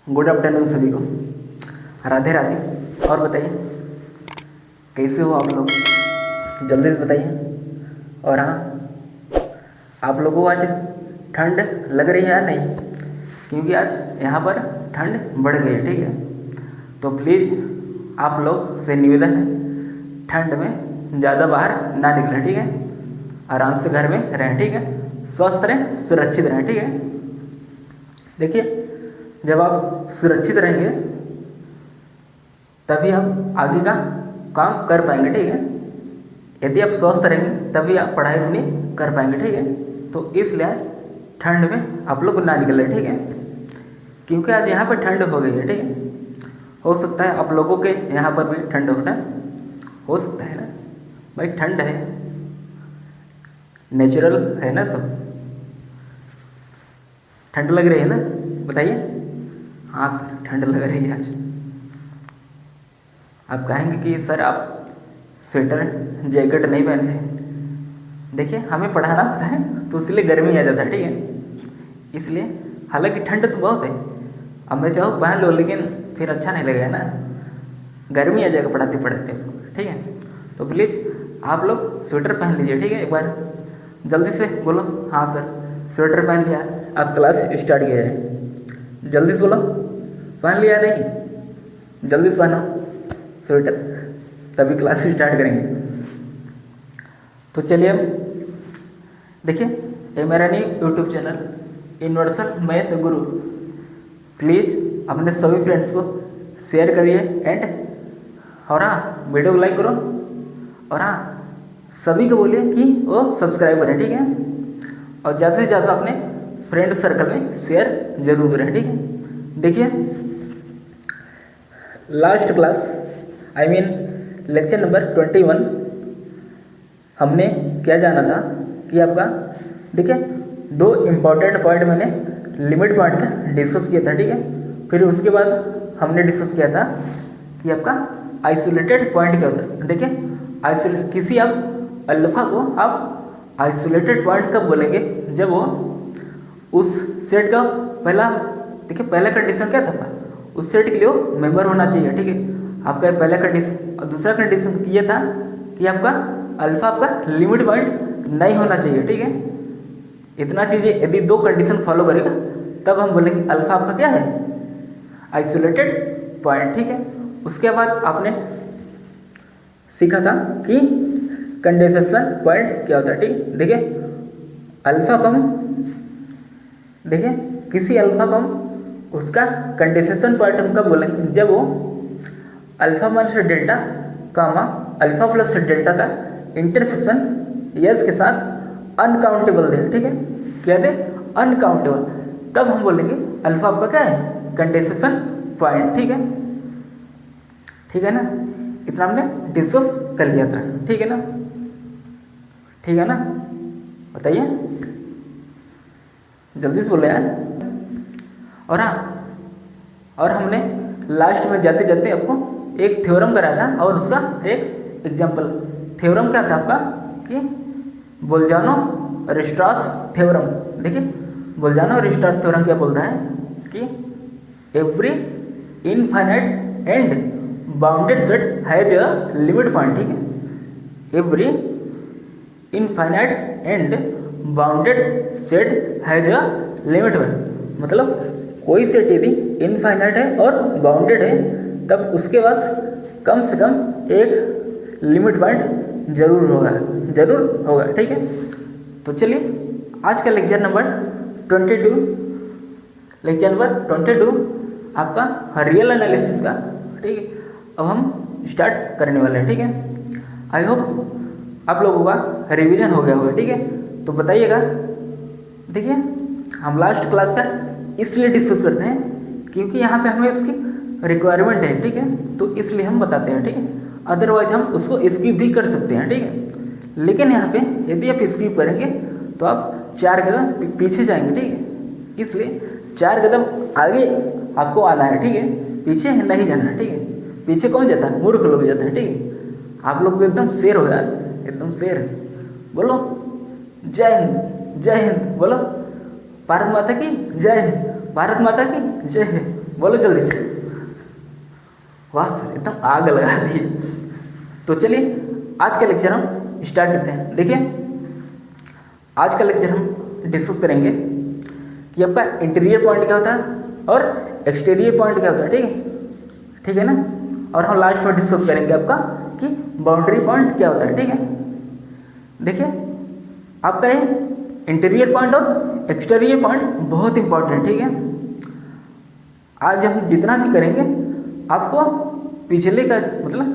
Good afternoon सभी को। राधे राधे। और बताइए कैसे हो आप लोग, जल्दी से बताइए। और हाँ, आप लोगों को आज ठंड लग रही है या नहीं? क्योंकि आज यहाँ पर ठंड बढ़ गई है, ठीक है। तो प्लीज़ आप लोग से निवेदन है, ठंड में ज़्यादा बाहर ना निकलें, ठीक है। आराम से घर में रहें, ठीक है। स्वस्थ रहें, सुरक्षित रहें, ठीक है। देखिए, जब आप सुरक्षित रहेंगे तभी आप आगे का काम कर पाएंगे, ठीक है। यदि आप स्वस्थ रहेंगे तभी आप पढ़ाई अपनी कर पाएंगे, ठीक है। तो इसलिए आज ठंड में आप लोग ना निकलें, ठीक है। क्योंकि आज यहाँ पर ठंड हो गई है, ठीक है। हो सकता है आप लोगों के यहाँ पर भी ठंड होना, हो सकता है ना भाई। ठंड है, नेचुरल है ना सब। ठंड लग रही है ना, बताइए। हाँ सर, ठंड लग रही है आज। आप कहेंगे कि सर आप स्वेटर जैकेट नहीं पहने हैं। देखिए, हमें पढ़ाना होता है तो इसलिए गर्मी आ जाता है, ठीक है। इसलिए हालांकि ठंड तो बहुत है, अब मैं चाहूँ पहन लो, लेकिन फिर अच्छा नहीं लगेगा ना, गर्मी आ जाएगा पढ़ाते पढ़ाते, ठीक है। तो प्लीज़ आप लोग स्वेटर पहन लीजिए, ठीक है। एक बार जल्दी से बोलो, हाँ सर स्वेटर पहन लिया, अब क्लास स्टार्ट किया है। जल्दी से बोलो, पहन लिया नहीं? जल्दी से पहनो स्वेटर, तभी क्लास स्टार्ट करेंगे। तो चलिए, अब देखिए, ये मेरा new YouTube channel universal math Guru. Please अपने सभी फ्रेंड्स को शेयर करिए एंड और हाँ, वीडियो को लाइक करो। और हाँ, सभी को बोलिए कि वो सब्सक्राइब करें, ठीक है। और ज़्यादा से ज़्यादा अपने फ्रेंड सर्कल में शेयर जरूर करें, ठीक है। देखिए, last class I mean lecture number 21 हमने क्या जाना था कि आपका, देखिए, दो इम्पॉर्टेंट पॉइंट मैंने लिमिट पॉइंट का डिस्कस किया था, ठीक है। फिर उसके बाद हमने डिस्कस किया था कि आपका आइसोलेटेड पॉइंट क्या होता है। देखिए, किसी आप अल्फा को आप आइसोलेटेड पॉइंट कब बोलेंगे? जब वो उस सेट का पहला, देखिए, पहला कंडीशन क्या था, उस सेट के लिए वो मेंबर होना चाहिए, ठीक है। आपका पहला कंडीशन। और दूसरा कंडीशन ये था कि आपका अल्फा आपका लिमिट पॉइंट नहीं होना चाहिए, ठीक है। इतना चीज़ें यदि दो कंडीशन फॉलो करेगा तब हम बोलेंगे अल्फा आपका क्या है, आइसोलेटेड पॉइंट, ठीक है। उसके बाद आपने सीखा था कि कंडेंसेशन पॉइंट क्या होता है, ठीक। देखिए, अल्फा कम, देखिए, किसी अल्फा कम उसका कंडेंसेशन पॉइंट हम कब बोलेंगे? जब वो alpha minus delta comma alpha plus delta का इंटरसेक्शन यस के साथ अनकाउंटेबल दे, ठीक है। क्या दे? अनकाउंटेबल। तब हम बोलेंगे अल्फा आपका क्या है, कंडेंसेशन पॉइंट, ठीक है। ठीक है ना, इतना हमने डिस्कस कर लिया था, ठीक है ना। ठीक है ना, बताइए, जल्दी से बोले यार। और हाँ, और हमने लास्ट में जाते जाते आपको एक थ्योरम कराया था और उसका एक एग्जाम्पल। थ्योरम क्या था आपका कि बोल्जानो रिस्ट्रास थ्योरम। देखिए, बोल्जानो रिस्ट्रास थ्योरम क्या बोलता है कि every infinite and bounded set has a limit point, ठीक है। Every infinite and bounded set has a limit point, मतलब कोई सेट यदि इनफाइनाइट है और बाउंडेड है तब उसके पास कम से कम एक लिमिट पॉइंट जरूर होगा, ठीक है। तो चलिए, आज का लेक्चर नंबर 22 आपका रियल एनालिसिस का, ठीक है, अब हम स्टार्ट करने वाले हैं, ठीक है। आई होप आप लोगों का रिवीजन हो गया होगा, ठीक है। तो बताइएगा, देखिए, हम लास्ट क्लास का इसलिए डिस्कस करते हैं क्योंकि यहाँ पे हमें उसकी रिक्वायरमेंट है, ठीक है। तो इसलिए हम बताते हैं, ठीक है। अदरवाइज हम उसको स्किप भी कर सकते हैं, ठीक है। लेकिन यहाँ पे यदि आप स्किप करेंगे तो आप 4 कदम पीछे जाएंगे, ठीक है। इसलिए 4 कदम आगे आपको आना है, ठीक है, पीछे नहीं जाना है, ठीक है। पीछे कौन जाता है? मूर्ख लोग जाते हैं, ठीक है। आप लोग तो एकदम शेर हो यार, एकदम शेर। बोलो जय हिंद, जय हिंद बोलो। भारत माता की जय है, भारत माता की जय है बोलो जल्दी से। वाह सर, एकदम आग लगा दी। तो चलिए आज का लेक्चर हम स्टार्ट करते हैं। देखिए आज का लेक्चर हम डिस्कस करेंगे कि आपका इंटीरियर पॉइंट क्या होता है और एक्सटीरियर पॉइंट क्या होता है। ठीक है ना। और हम लास्ट में डिस्कस करेंगे आपका कि बाउंड्री पॉइंट क्या होता है। ठीक है, देखिए आपका ये इंटीरियर पॉइंट और एक्सटीरियर पॉइंट बहुत इंपॉर्टेंट। ठीक है, आज हम जितना भी करेंगे आपको पिछले का मतलब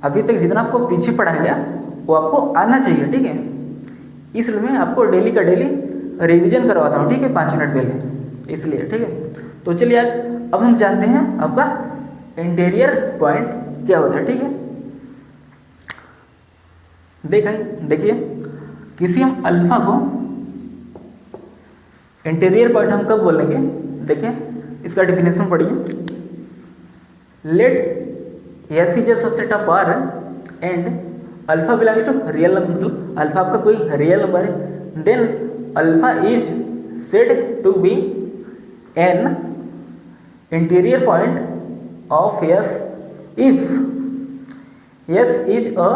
अभी तक जितना आपको पीछे पढ़ाया गया वो आपको आना चाहिए। ठीक है, इसलिए मैं आपको डेली का डेली रिवीजन करवाता हूँ। ठीक है, 5 मिनट पहले, इसलिए। ठीक है, तो चलिए आज अब हम जानते हैं आपका इंटीरियर पॉइंट क्या होता है। ठीक है, देखिए किसी हम अल्फा को इंटीरियर पॉइंट हम कब बोलेंगे। देखिए इसका डेफिनेशन पढ़िए। Let S is a subset of R and alpha belongs to real number, मतलब अल्फा आपका कोई रियल नंबर है, then alpha is said to be an interior point of S if S is a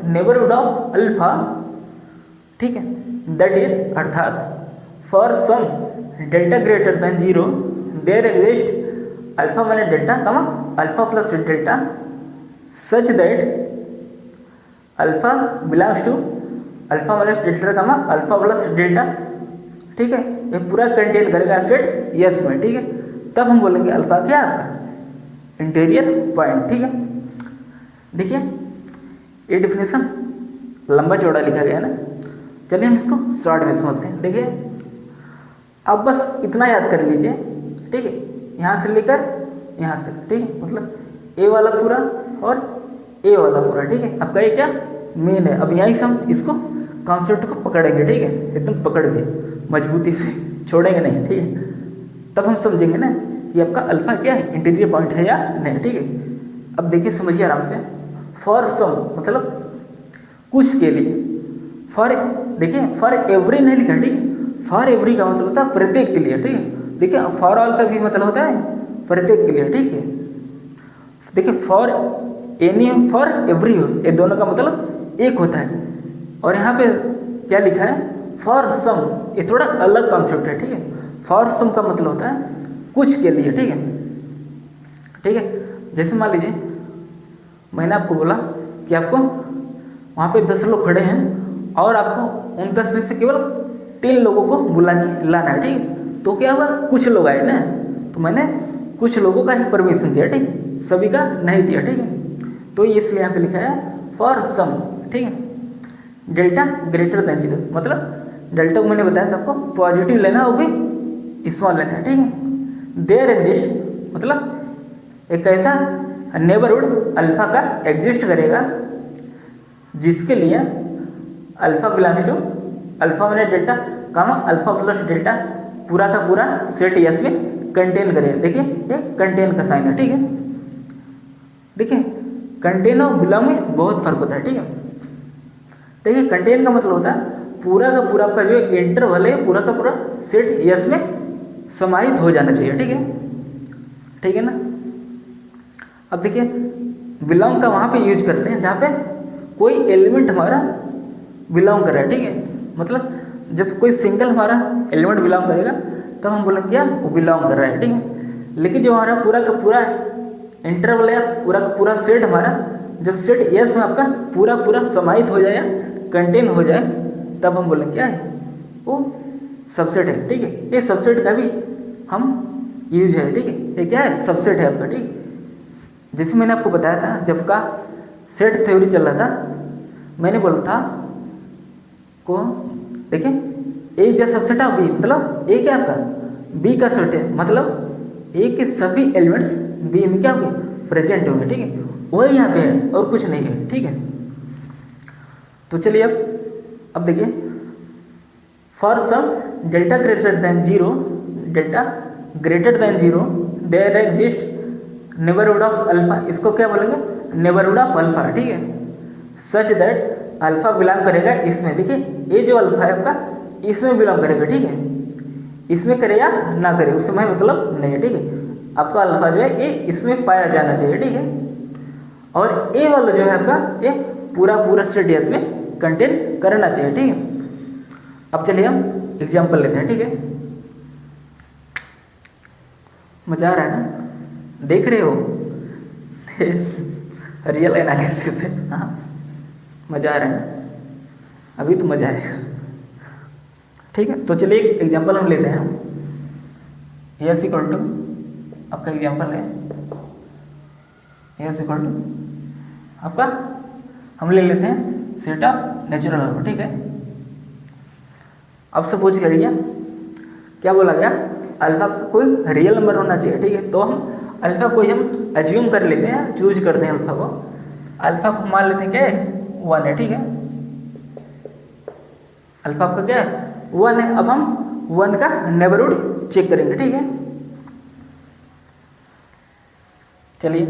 neighbourhood of alpha. ठीक है, that is अर्थात for some delta greater than 0 there exist alpha minus delta comma alpha plus delta such that alpha belongs to alpha minus delta comma alpha plus delta. ठीक है, ये पूरा contain करेगा set yes में। ठीक है, तब हम बोलेंगे अल्फा क्या है आपका इंटीरियर पॉइंट। ठीक है, देखिए ये डिफिनेशन लंबा चौड़ा लिखा गया है ना, चलिए हम इसको शॉर्ट में समझते हैं। देखिए अब बस इतना याद कर लीजिए। ठीक है, यहाँ से लेकर यहाँ तक। ठीक है, मतलब ए वाला पूरा और ए वाला पूरा। ठीक है, आपका ये क्या मेन है। अब यहीं से हम इसको कॉन्सेप्ट को पकड़ेंगे। ठीक है, एकदम पकड़ के मजबूती से छोड़ेंगे नहीं। ठीक है, तब हम समझेंगे ना कि आपका अल्फा क्या है, इंटीरियर पॉइंट है या नहीं। ठीक है, अब देखिए समझिए आराम से। फॉर सम मतलब कुछ के लिए, फॉर देखिए फॉर एवरी नहीं लिखा। ठीक है, फॉर एवरी का मतलब होता है प्रत्येक के लिए। ठीक है, देखिए फॉर ऑल का भी मतलब होता है प्रत्येक के लिए। ठीक है, देखिए फॉर एनी फॉर एवरी हो, ये दोनों का मतलब एक होता है। और यहाँ पे क्या लिखा है फॉर सम, ये थोड़ा अलग कॉन्सेप्ट है। ठीक है, फॉर सम का मतलब होता है कुछ के लिए। ठीक है, ठीक है, जैसे मान लीजिए मैंने आपको बोला कि आपको वहाँ पे 10 लोग खड़े हैं और आपको उन 10 में से केवल 3 लोगों को बुला के लाना है। ठीक है, तो क्या हुआ कुछ लोग आए ना, तो मैंने कुछ लोगों का ही परमिशन दिया। ठीक है, सभी का नहीं दिया। ठीक है, तो इसलिए यहाँ पे लिखा है फॉर सम। ठीक है, डेल्टा ग्रेटर देन 0 मतलब डेल्टा को मैंने बताया था आपको पॉजिटिव लेना वो भी स्मॉल लेना है। ठीक है, देयर एग्जिस्ट मतलब एक ऐसा नेबरहुड अल्फा का एग्जिस्ट करेगा जिसके लिए alpha belongs to alpha minus delta comma alpha plus delta पूरा का पूरा सेट यस में कंटेन करेगा। देखिए ये कंटेन का साइन है। ठीक है, देखिए कंटेन और बिलोंग में बहुत फर्क होता है। ठीक है, देखिए कंटेन का मतलब होता है पूरा का पूरा आपका जो इंटरवल है पूरा का पूरा सेट यस में समाहित हो जाना चाहिए। ठीक है ना। अब देखिए बिलोंग का वहाँ पे यूज करते हैं जहाँ पे कोई एलिमेंट हमारा बिलोंग कर रहा है। ठीक है, मतलब जब कोई सिंगल हमारा एलिमेंट बिलोंग करेगा तब हम बोलेंगे क्या वो बिलोंग कर रहा है। ठीक है, लेकिन जो हमारा पूरा का पूरा इंटरवल है पूरा का पूरा सेट हमारा जब सेट एस में आपका पूरा पूरा समाहित हो जाए कंटेन हो जाए तब हम बोलेंगे क्या है वो सबसेट है। ठीक है, ये सबसेट का भी हम यूज है। ठीक है, ये क्या है सबसेट है आपका। ठीक, जैसे मैंने आपको बताया था जब का सेट थ्योरी चल रहा था मैंने बोला था को देखिए ए जैसा सबसेट ऑफ बी मतलब ए क्या आपका बी का सेट है, मतलब ए के सभी एलिमेंट्स बी में क्या होंगे प्रेजेंट होंगे। ठीक है, वही यहाँ पे है और कुछ नहीं है। ठीक है, तो चलिए अब देखिए for some delta greater than 0 delta greater than 0 there exist neighbourhood of alpha, इसको क्या बोलेंगे नेबरहुड ऑफ अल्फा। ठीक है, सच दैट अल्फा बिलोंग करेगा इसमें। देखिए ये जो अल्फा है आपका इसमें बिलोंग करेगा। ठीक है, इसमें करे या ना करे उससे मैं मतलब नहीं है। ठीक है, आपका अल्फा जो है ये इसमें पाया जाना चाहिए, ठीक है। और ए वाला जो है आपका ये पूरा पूरा सेट इसमें कंटेन करना चाहिए, ठीक है। अब चलिए हम एग्जाम्पल लेते हैं, ठीक है। मजा आ रहा है ना, देख रहे हो रियल एनालिसिस है, हाँ मजा आ रहा है ना, अभी तो मजा आएगा, ठीक है। तो चलिए एक एग्जाम्पल हम लेते हैं। एस इक्वल टू आपका एग्जाम्पल है, एस इक्वल टू आपका हम ले लेते हैं सेट ऑफ नेचुरल नंबर, ठीक है। अब सपोज करिए क्या बोला गया, अल्फा कोई रियल नंबर होना चाहिए, ठीक है। तो हम अल्फा को हम एज्यूम कर लेते हैं, चूज करते हैं अल्फा को। अल्फा को मान लेते हैं क्या है, 1 है, ठीक है। अल्फा आपका क्या है, 1 है। अब हम 1 का नेबरहुड चेक करेंगे, ठीक है। चलिए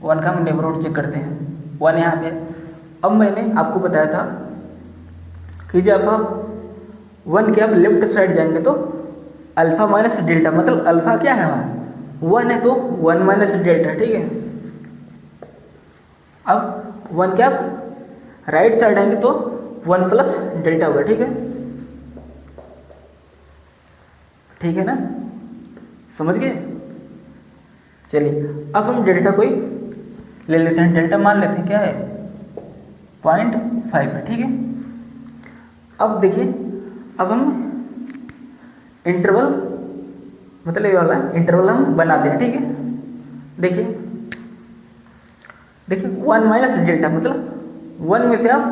1 का हम नेबरहुड चेक करते हैं, 1 यहाँ पे। अब मैंने आपको बताया था कि जब आप 1 के आप लेफ्ट साइड जाएंगे तो अल्फा माइनस डेल्टा, मतलब अल्फा क्या है वहाँ 1 है तो 1 माइनस डेल्टा, ठीक है। अब 1 के आप राइट साइड आएंगे तो 1 प्लस डेल्टा होगा, ठीक है। ठीक है ना, समझ गए। चलिए अब हम डेल्टा कोई ले लेते हैं, डेल्टा मान लेते हैं क्या है 0.5 है, ठीक है। अब देखिए अब हम इंटरवल मतलब ये वाला इंटरवल हम बनाते हैं, ठीक है। देखिए देखिए 1 माइनस डेल्टा मतलब 1 में से आप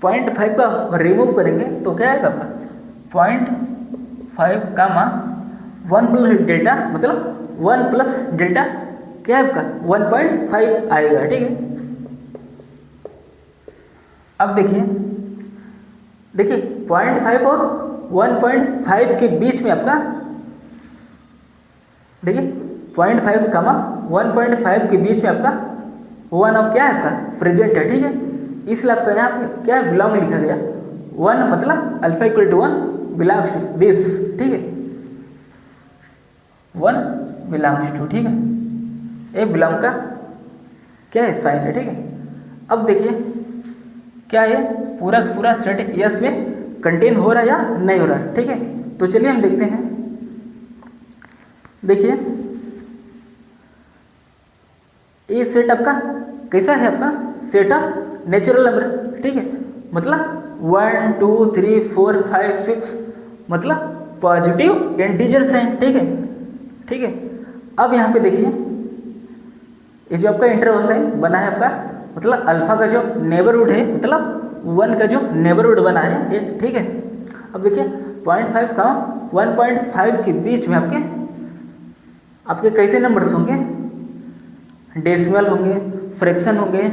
0.5 का रिमूव करेंगे तो क्या आएगा आपका 0.5 का मान 1 प्लस डेल्टा मतलब 1 प्लस डेल्टा क्या है आपका 1.5 आएगा, ठीक है। अब देखिए 0.5 और 1.5 के बीच में आपका देखिए 0.5 कमा 1.5 के बीच में आपका 1 अब क्या है आपका प्रेजेंट है, ठीक है। इसलिए आपका यहाँ पे क्या बिलोंग लिखा गया 1 मतलब alpha equal to 1 belongs to this, ठीक है। 1 बिलोंग्स टू, ठीक है। एक बिलोंग का क्या है साइन है, ठीक है। अब देखिए क्या है पूरा पूरा सेट यस में कंटेन हो रहा है या नहीं हो रहा है, ठीक है। तो चलिए हम देखते हैं। देखिए ये सेट आपका कैसा है, आपका सेट ऑफ नेचुरल नंबर, ठीक है। मतलब 1 2 3 4 5 6 मतलब पॉजिटिव इंटीजर्स हैं, ठीक है, ठीक है। अब यहाँ पे देखिए ये जो आपका इंटरवल है बना है आपका मतलब अल्फा का जो नेबरहुड है मतलब 1 का जो नेबरहुड बना है ये, ठीक है। अब देखिए 0.5 का 1.5 के बीच में आपके कैसे नंबर्स होंगे, डेसिमल होंगे, फ्रैक्शन होंगे,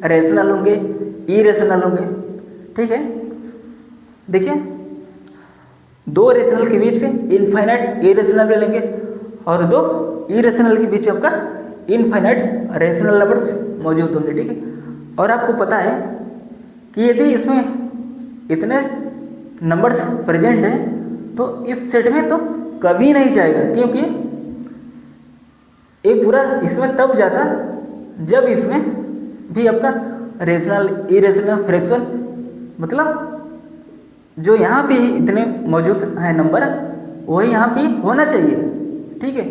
रेशनल होंगे, इरेशनल होंगे, ठीक है। देखिए 2 रेशनल के बीच में इनफाइनाइट इरेशनल ले लेंगे और 2 इरेशनल के बीच आपका इनफाइनाइट रेशनल नंबर्स मौजूद होंगे, ठीक है। और आपको पता है कि यदि इसमें इतने नंबर्स प्रेजेंट हैं तो इस सेट में तो कभी नहीं जाएगा, क्योंकि एक पूरा इसमें तब जाता जब इसमें भी आपका रेशनल इरेशनल फ्रैक्शन मतलब जो यहाँ पे इतने मौजूद हैं नंबर वही यहाँ पे होना चाहिए, ठीक है।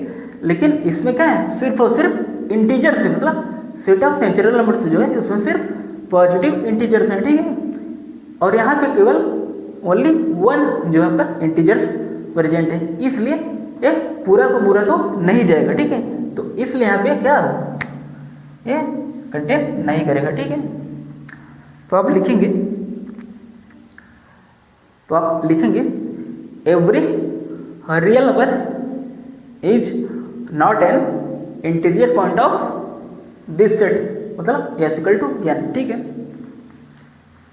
लेकिन इसमें क्या है सिर्फ और सिर्फ इंटीजर से मतलब सेट ऑफ नेचुरल नंबर्स जो है उसमें सिर्फ पॉजिटिव इंटीजर्स हैं, ठीक है। और यहाँ पे केवल ओनली 1 जो है आपका इंटीजर्स प्रेजेंट है, इसलिए ये पूरा को पूरा तो नहीं जाएगा, ठीक है। तो इसलिए यहाँ पे क्या हो ये कंटेन नहीं करेगा, ठीक है। तो आप लिखेंगे every real number is not an interior point of this set मतलब एस इक्वल टू n, ठीक है।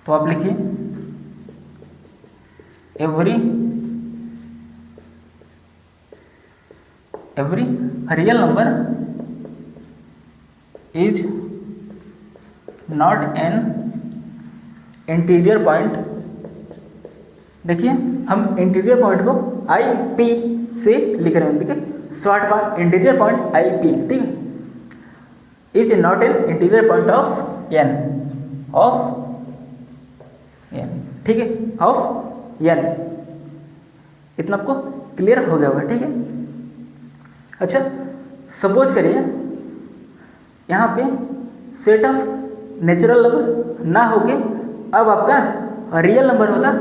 तो आप लिखिए every real number is not an interior point. देखिए हम इंटीरियर पॉइंट को IP से लिख रहे हैं, देखिए short form interior point I P, ठीक है, is not an interior point of N, ठीक है, ऑफ एन। इतना आपको क्लियर हो गया होगा, ठीक है। अच्छा, सपोज करिए यहाँ पे सेट ऑफ नेचुरल नंबर ना होके अब आपका रियल नंबर होता,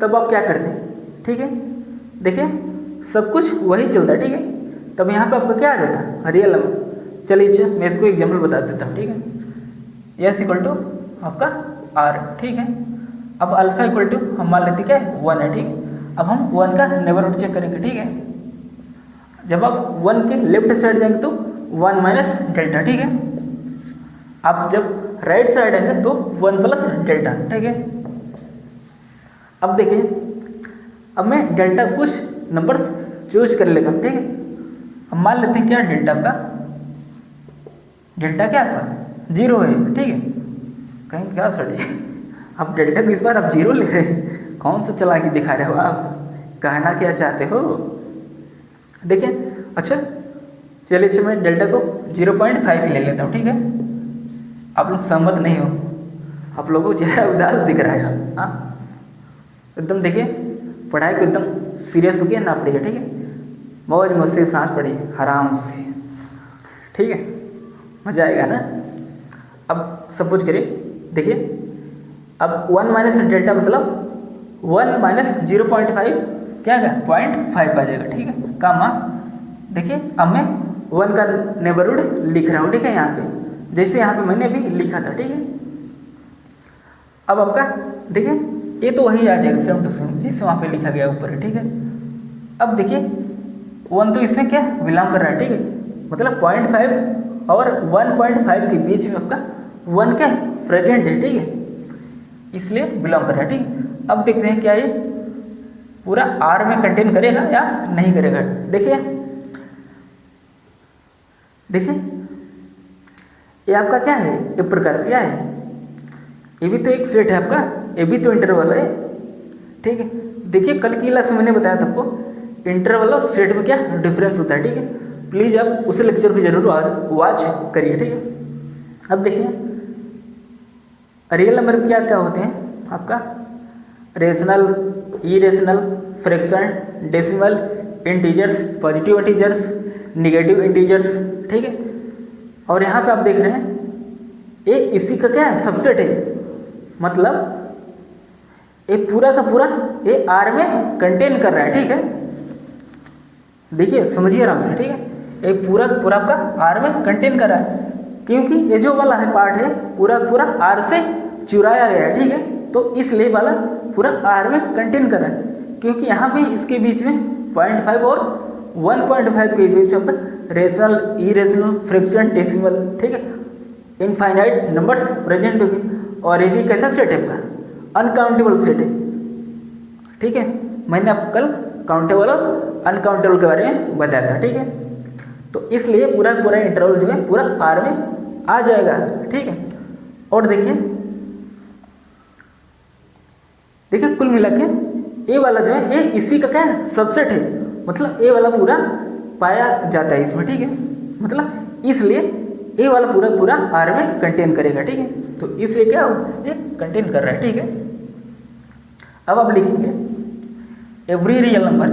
तब आप क्या करते, ठीक है। देखिए सब कुछ वही चलता है, ठीक है, तब यहाँ पे आपका क्या आ जाता, रियल नंबर। चलिए मैं इसको एग्जाम्पल बता देता हूँ, ठीक है। एस इक्वल टू आपका आर, ठीक है। अब अल्फा इक्वल टू हम मान लेते क्या है 1 है, ठीक है। अब हम 1 का नेबरहुड चेक करेंगे, ठीक है। जब आप 1 के लेफ्ट साइड जाएंगे तो 1 माइनस डेल्टा, ठीक है। आप जब राइट साइड आएंगे तो 1 प्लस डेल्टा, ठीक है। अब देखिए, अब मैं डेल्टा कुछ नंबर्स चूज कर लेता हूँ, ठीक है। अब मान लेते हैं क्या डेल्टा आपका, डेल्टा क्या आपका 0 है, ठीक है। कहीं क्या सड़ी, आप डेल्टा को इस बार आप 0 ले रहे हैं, कौन सा चालाकी दिखा रहे हो आप, कहना क्या चाहते हो। देखिए अच्छा, चलिए अच्छा मैं डेल्टा को 0.5 ले लेता हूँ, ठीक है। आप लोग सहमत नहीं हो, आप लोगों को चेहरा उदास दिख रहा है, हाँ एकदम। देखिए पढ़ाई को एकदम सीरियस होकर ना पड़ेगा, ठीक है। मौज मस्ती सांस पड़िए आराम से, ठीक है, मजा आएगा ना। अब सपोज करिए, देखिए अब 1 माइनस डेल्टा मतलब 1 माइनस 0.5 क्या है 0.5 आ जाएगा, ठीक है। कामा देखिए अब मैं 1 का नेबरहुड लिख रहा हूँ, ठीक है, यहाँ पे जैसे यहाँ पे मैंने अभी लिखा था, ठीक है। अब आपका देखिए ये तो वही आ जाएगा सेम टू सेम जैसे वहाँ पे लिखा गया ऊपर, ठीक है। अब देखिए 1 तो इसमें क्या बिलोंग कर रहा है, ठीक है, मतलब 0.5 और 1.5 के बीच में आपका 1 क्या प्रेजेंट है, ठीक है, इसलिए बिलोंग कर रहा है, ठीक है। अब देखते हैं क्या ये पूरा आर में कंटेन करेगा या नहीं करेगा। देखिए देखिए ये आपका क्या है, एक प्रकार क्या है, ये भी तो एक सेट है आपका, ये भी तो इंटरवल है, ठीक है। देखिए कल की क्लास में मैंने बताया था आपको इंटरवल और सेट में क्या डिफरेंस होता है, ठीक है। प्लीज़ आप उस लेक्चर को जरूर वॉच करिए, ठीक है। अब देखिए रियल नंबर क्या क्या होते हैं आपका, rational, irrational, fraction, decimal, integers, positive integers, negative integers, ठीक है। और यहाँ पे आप देख रहे हैं ये इसी का क्या है सबसेट है, मतलब ये पूरा का पूरा ये आर में कंटेन कर रहा है, ठीक है। देखिए समझिए आराम से, ठीक है, ये पूरा पूरा आपका आर में कंटेन कर रहा है, क्योंकि ये जो वाला है पार्ट है पूरा पूरा आर से चुराया गया है, ठीक है। तो इसलिए वाला पूरा आर में कंटेन कर रहा है, क्योंकि यहाँ पे इसके बीच में 0.5 और 1.5 के बीच में रेशनल, इरेशनल, फ्रैक्शन, डेसिमल, ठीक है, इनफाइनाइट नंबर्स प्रेजेंट होगी। और ये भी कैसा सेट है आपका, अनकाउंटेबल सेट है, ठीक है। मैंने आपको कल काउंटेबल और अनकाउंटेबल के बारे में बताया था, ठीक है। तो इसलिए पूरा पूरा इंटरवल जो है पूरा आर में आ जाएगा, ठीक है। और देखिए देखिए कुल मिला के ए वाला जो है ये इसी का क्या है सबसेट है, मतलब ए वाला पूरा पाया जाता है इसमें, ठीक है। मतलब इसलिए ए वाला पूरा पूरा आर में कंटेन करेगा, ठीक है। तो इसलिए क्या ये कंटेन कर रहा है, ठीक है। अब आप लिखेंगे every real number,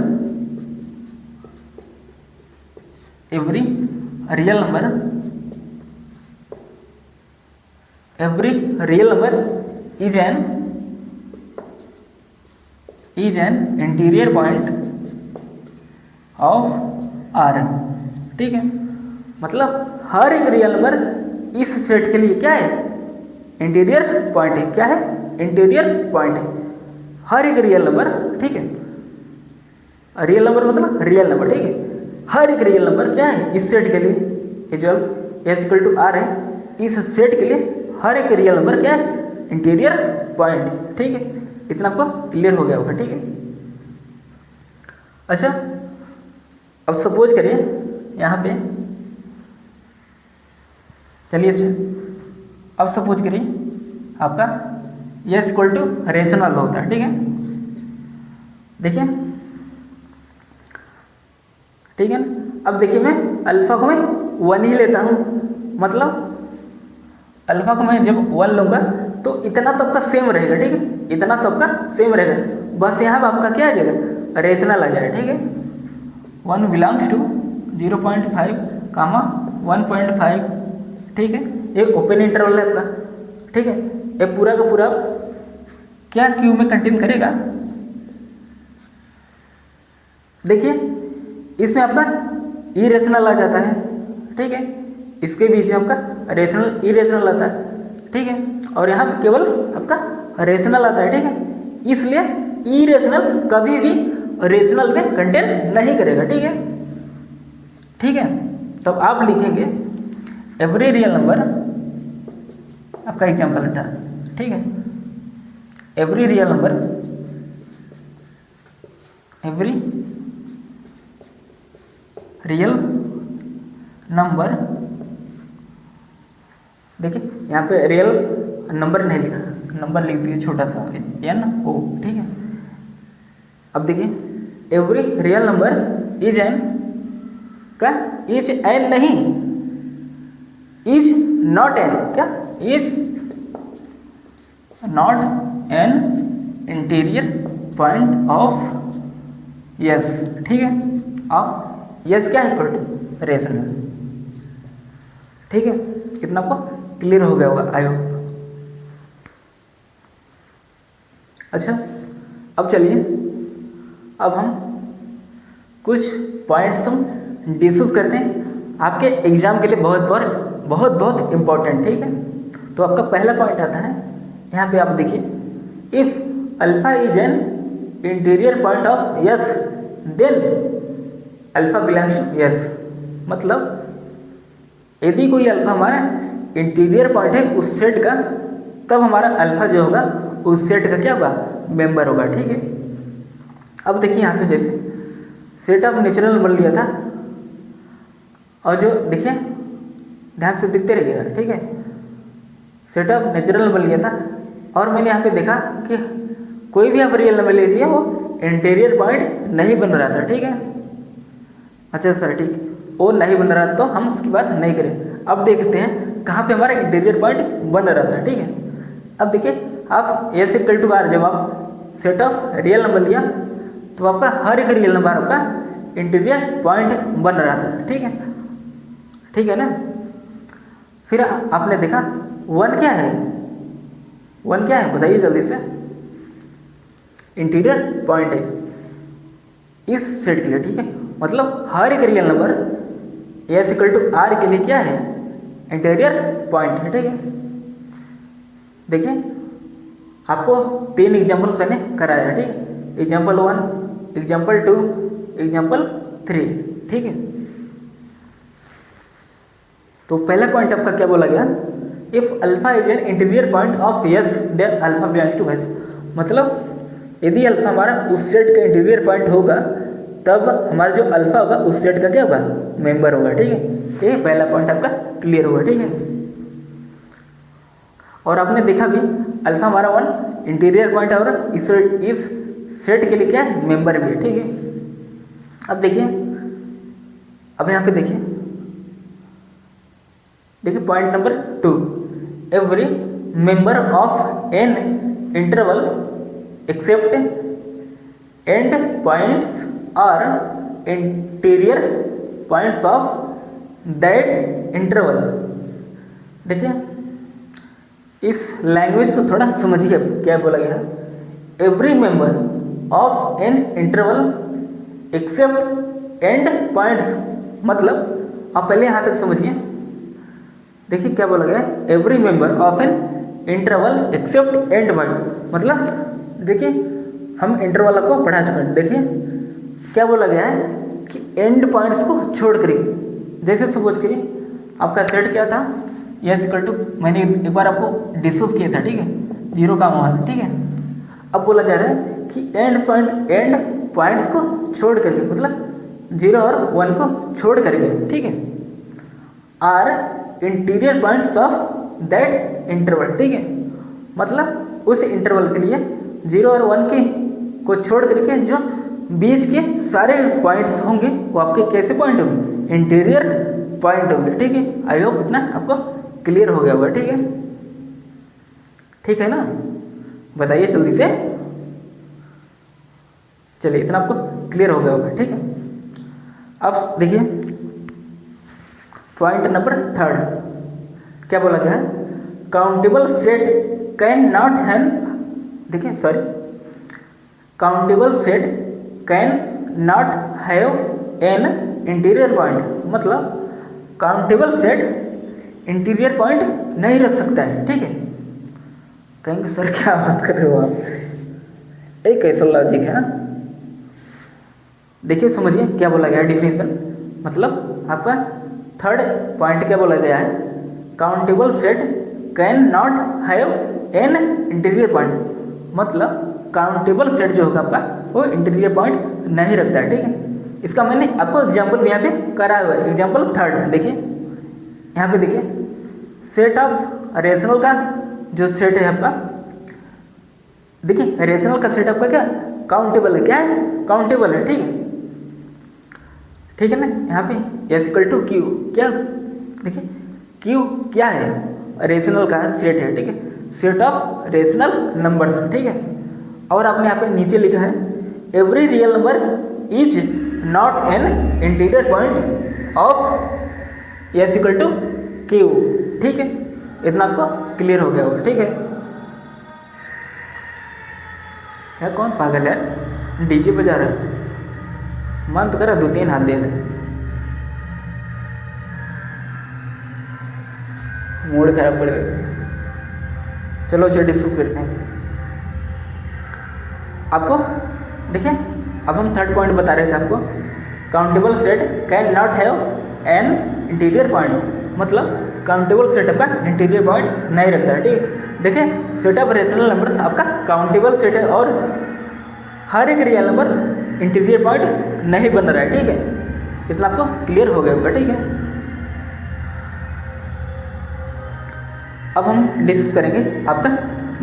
every real number, every real number is an interior point of R, ठीक है। मतलब हर एक रियल नंबर इस सेट के लिए क्या है इंटीरियर पॉइंट है, क्या है इंटीरियर पॉइंट है हर एक रियल नंबर, ठीक है। रियल नंबर मतलब रियल नंबर, ठीक है। हर एक रियल नंबर क्या है इस सेट के लिए, ये जो एस इक्वल टू आर है, इस सेट के लिए हर एक रियल नंबर क्या है इंटीरियर पॉइंट, ठीक है। इतना आपको क्लियर हो गया होगा, ठीक है। अच्छा अब सपोज करिए यहाँ पे, चलिए अच्छा अब सपोज करिए आपका एस इक्वल टू रेशनल होता है, ठीक है। देखिए ठीक है ना। अब देखिए मैं अल्फ़ा को मैं 1 ही लेता हूँ, मतलब अल्फ़ा को मैं जब 1 लूँगा तो इतना तो आपका सेम रहेगा, ठीक है, इतना तो आपका सेम रहेगा, बस यहाँ पर आपका क्या आ जाएगा, रेशनल आ जाएगा, ठीक है। 1 बिलोंग्स टू 0.5 कामा 1.5, ठीक है, ये ओपन इंटरवल है आपका, ठीक है। ये पूरा का पूरा क्या क्यू में कंटेन करेगा, देखिए इसमें आपका इरेशनल आ जाता है, ठीक है, इसके बीच में आपका रेशनल इरेशनल आता है, ठीक है, और यहाँ पे केवल आपका रेशनल आता है, ठीक है। इसलिए इरेशनल कभी भी रेशनल में कंटेन नहीं करेगा, ठीक है, ठीक है। तब आप लिखेंगे एवरी रियल नंबर, आपका एग्जाम्पल था, ठीक है, every real number, every real number, देखिए यहाँ पे रियल नंबर नहीं लिखा, नंबर लिख दिया छोटा सा एन ओ, ठीक है। अब देखिए every real number is an क्या, इज एन नहीं, इज नॉट एन, क्या, is not an interior point of S, ठीक है, ऑफ यस क्या है, इक्वल टू रेशनल, ठीक है। इतना आपको क्लियर हो गया होगा, आई होप। अच्छा, अब चलिए, अब हम कुछ पॉइंट्स हम डिस्कस करते हैं आपके एग्जाम के लिए, बहुत इंपॉर्टेंट, ठीक है। तो आपका पहला पॉइंट आता है यहाँ पे, आप देखिए, if alpha is an interior point of S then alpha belongs to S, मतलब यदि कोई अल्फा हमारा इंटीरियर पॉइंट है उस सेट का, तब हमारा अल्फा जो होगा उस सेट का क्या होगा, मेंबर होगा, ठीक है। अब देखिए यहाँ पे जैसे सेट ऑफ नेचुरल नंबर लिया था, और जो देखिए ध्यान से दिखते रहिएगा, ठीक है, सेट ऑफ नेचुरल नंबर लिया था, और मैंने यहाँ पे देखा कि कोई भी आप रियल नंबर लीजिए वो इंटीरियर पॉइंट नहीं बन रहा था, ठीक है। अच्छा सर, ठीक है, वो नहीं बन रहा तो हम उसकी बात नहीं करें। अब देखते हैं कहाँ पे हमारा इंटीरियर पॉइंट बन रहा था, ठीक है। अब देखिए आप एस इक्वल टू आर, जब आप सेट ऑफ रियल नंबर लिया तो आपका हर एक रियल नंबर आपका इंटीरियर पॉइंट बन रहा था, ठीक है ना। फिर आपने देखा 1 क्या है, 1 क्या है बताइए जल्दी से, इंटीरियर पॉइंट है इस सेट के लिए, ठीक है, मतलब हर एक real number S equal to R के लिए क्या है, इंटीरियर पॉइंट है, ठीक है। देखिए आपको 3 एग्जाम्पल्स मैंने कराया है, ठीक है, एग्जाम्पल 1, एग्जाम्पल 2, एग्जाम्पल 3, ठीक है। तो पहला पॉइंट आपका क्या बोला गया, if alpha is an interior point of S then alpha belongs to S, मतलब यदि अल्फा हमारा उस सेट का इंटीरियर पॉइंट होगा तब हमारा जो अल्फा होगा उस सेट का क्या होगा, मेंबर होगा, ठीक है। ये पहला पॉइंट आपका क्लियर होगा, ठीक है। और आपने देखा भी अल्फा हमारा 1 इंटीरियर पॉइंट है और इस सेट के लिए क्या है, मेंबर भी है, ठीक है। अब देखिए, अब यहाँ पे देखिए point number 2, every member of an interval except end points are interior points of that interval. देखिए इस लैंग्वेज को थोड़ा समझिए, क्या बोला गया, every member of an interval except end points, मतलब आप पहले यहाँ तक समझिए। देखिए क्या बोला गया, every member of an interval except end point, मतलब देखिए हम इंटरवल को पढ़ा चुके हैं। देखिए क्या बोला गया है कि एंड पॉइंट्स को छोड़ करिए, जैसे सपोज करिए आपका सेट क्या था, यस इक्वल टू, मैंने एक बार आपको डिस्कस किया था, ठीक है, 0, 1, ठीक है। अब बोला जा रहा है कि एंड पॉइंट्स को छोड़ करके, मतलब 0 और 1 को छोड़ करके, ठीक है, are interior points of that interval, ठीक है, मतलब उस इंटरवल के लिए 0 और 1 के को छोड़ करके जो बीच के सारे पॉइंट्स होंगे वो आपके कैसे पॉइंट होंगे, इंटीरियर पॉइंट होंगे। ठीक है, आई होप इतना आपको क्लियर हो गया होगा। ठीक है, ठीक है ना, बताइए जल्दी से। चलिए इतना आपको क्लियर हो गया होगा। ठीक है, अब देखिए पॉइंट नंबर 3 क्या बोला गया है, countable set can not have, देखिए sorry, countable set can not have an interior point, मतलब काउंटेबल सेट इंटीरियर पॉइंट नहीं रख सकता है। ठीक है, कहेंगे सर क्या बात कर रहे हो आप, एक कैसा लॉजिक है ना। देखिए समझिए क्या बोला गया है डिफिनेशन, मतलब आपका 3rd पॉइंट क्या बोला गया है, countable set can not have an interior point, मतलब काउंटेबल सेट जो होगा आपका वो इंटीरियर पॉइंट नहीं रखता है। ठीक है, इसका मैंने आपको एग्जाम्पल यहाँ पे कराया हुआ है, एग्जाम्पल 3rd। देखिए यहाँ पे देखिए, सेट ऑफ रेशनल का जो सेट है आपका, देखिए रेशनल का सेट आपका क्या काउंटेबल है, क्या है काउंटेबल है। ठीक है, ठीक है ना, यहाँ पे एस इक्वल टू क्यू, क्या देखिए क्यू क्या है, रेशनल का सेट है। ठीक है, सेट ऑफ रेशनल नंबर्स। ठीक है, और आपने यहाँ पे नीचे लिखा है every real number is not an interior point of S equal to Q. ठीक है, इतना आपको क्लियर हो गया होगा। ठीक है, यार कौन पागल है, डीजे बजा रहा है, मन तो करा 2-3 हाथ दे दे, मूड खराब कर दे। चलो चलिए डिस्कस करते हैं। आपको देखिए अब हम 3rd पॉइंट बता रहे थे आपको, countable set can not have an interior point, मतलब काउंटेबल सेट आपका इंटीरियर पॉइंट नहीं रखता है। ठीक है, देखिए सेट ऑफ रेशनल नंबर्स आपका काउंटेबल सेट है और हर एक रियल नंबर इंटीरियर पॉइंट नहीं बन रहा है। ठीक है, इतना आपको क्लियर हो गया होगा। ठीक है, अब हम डिस्कस करेंगे आपका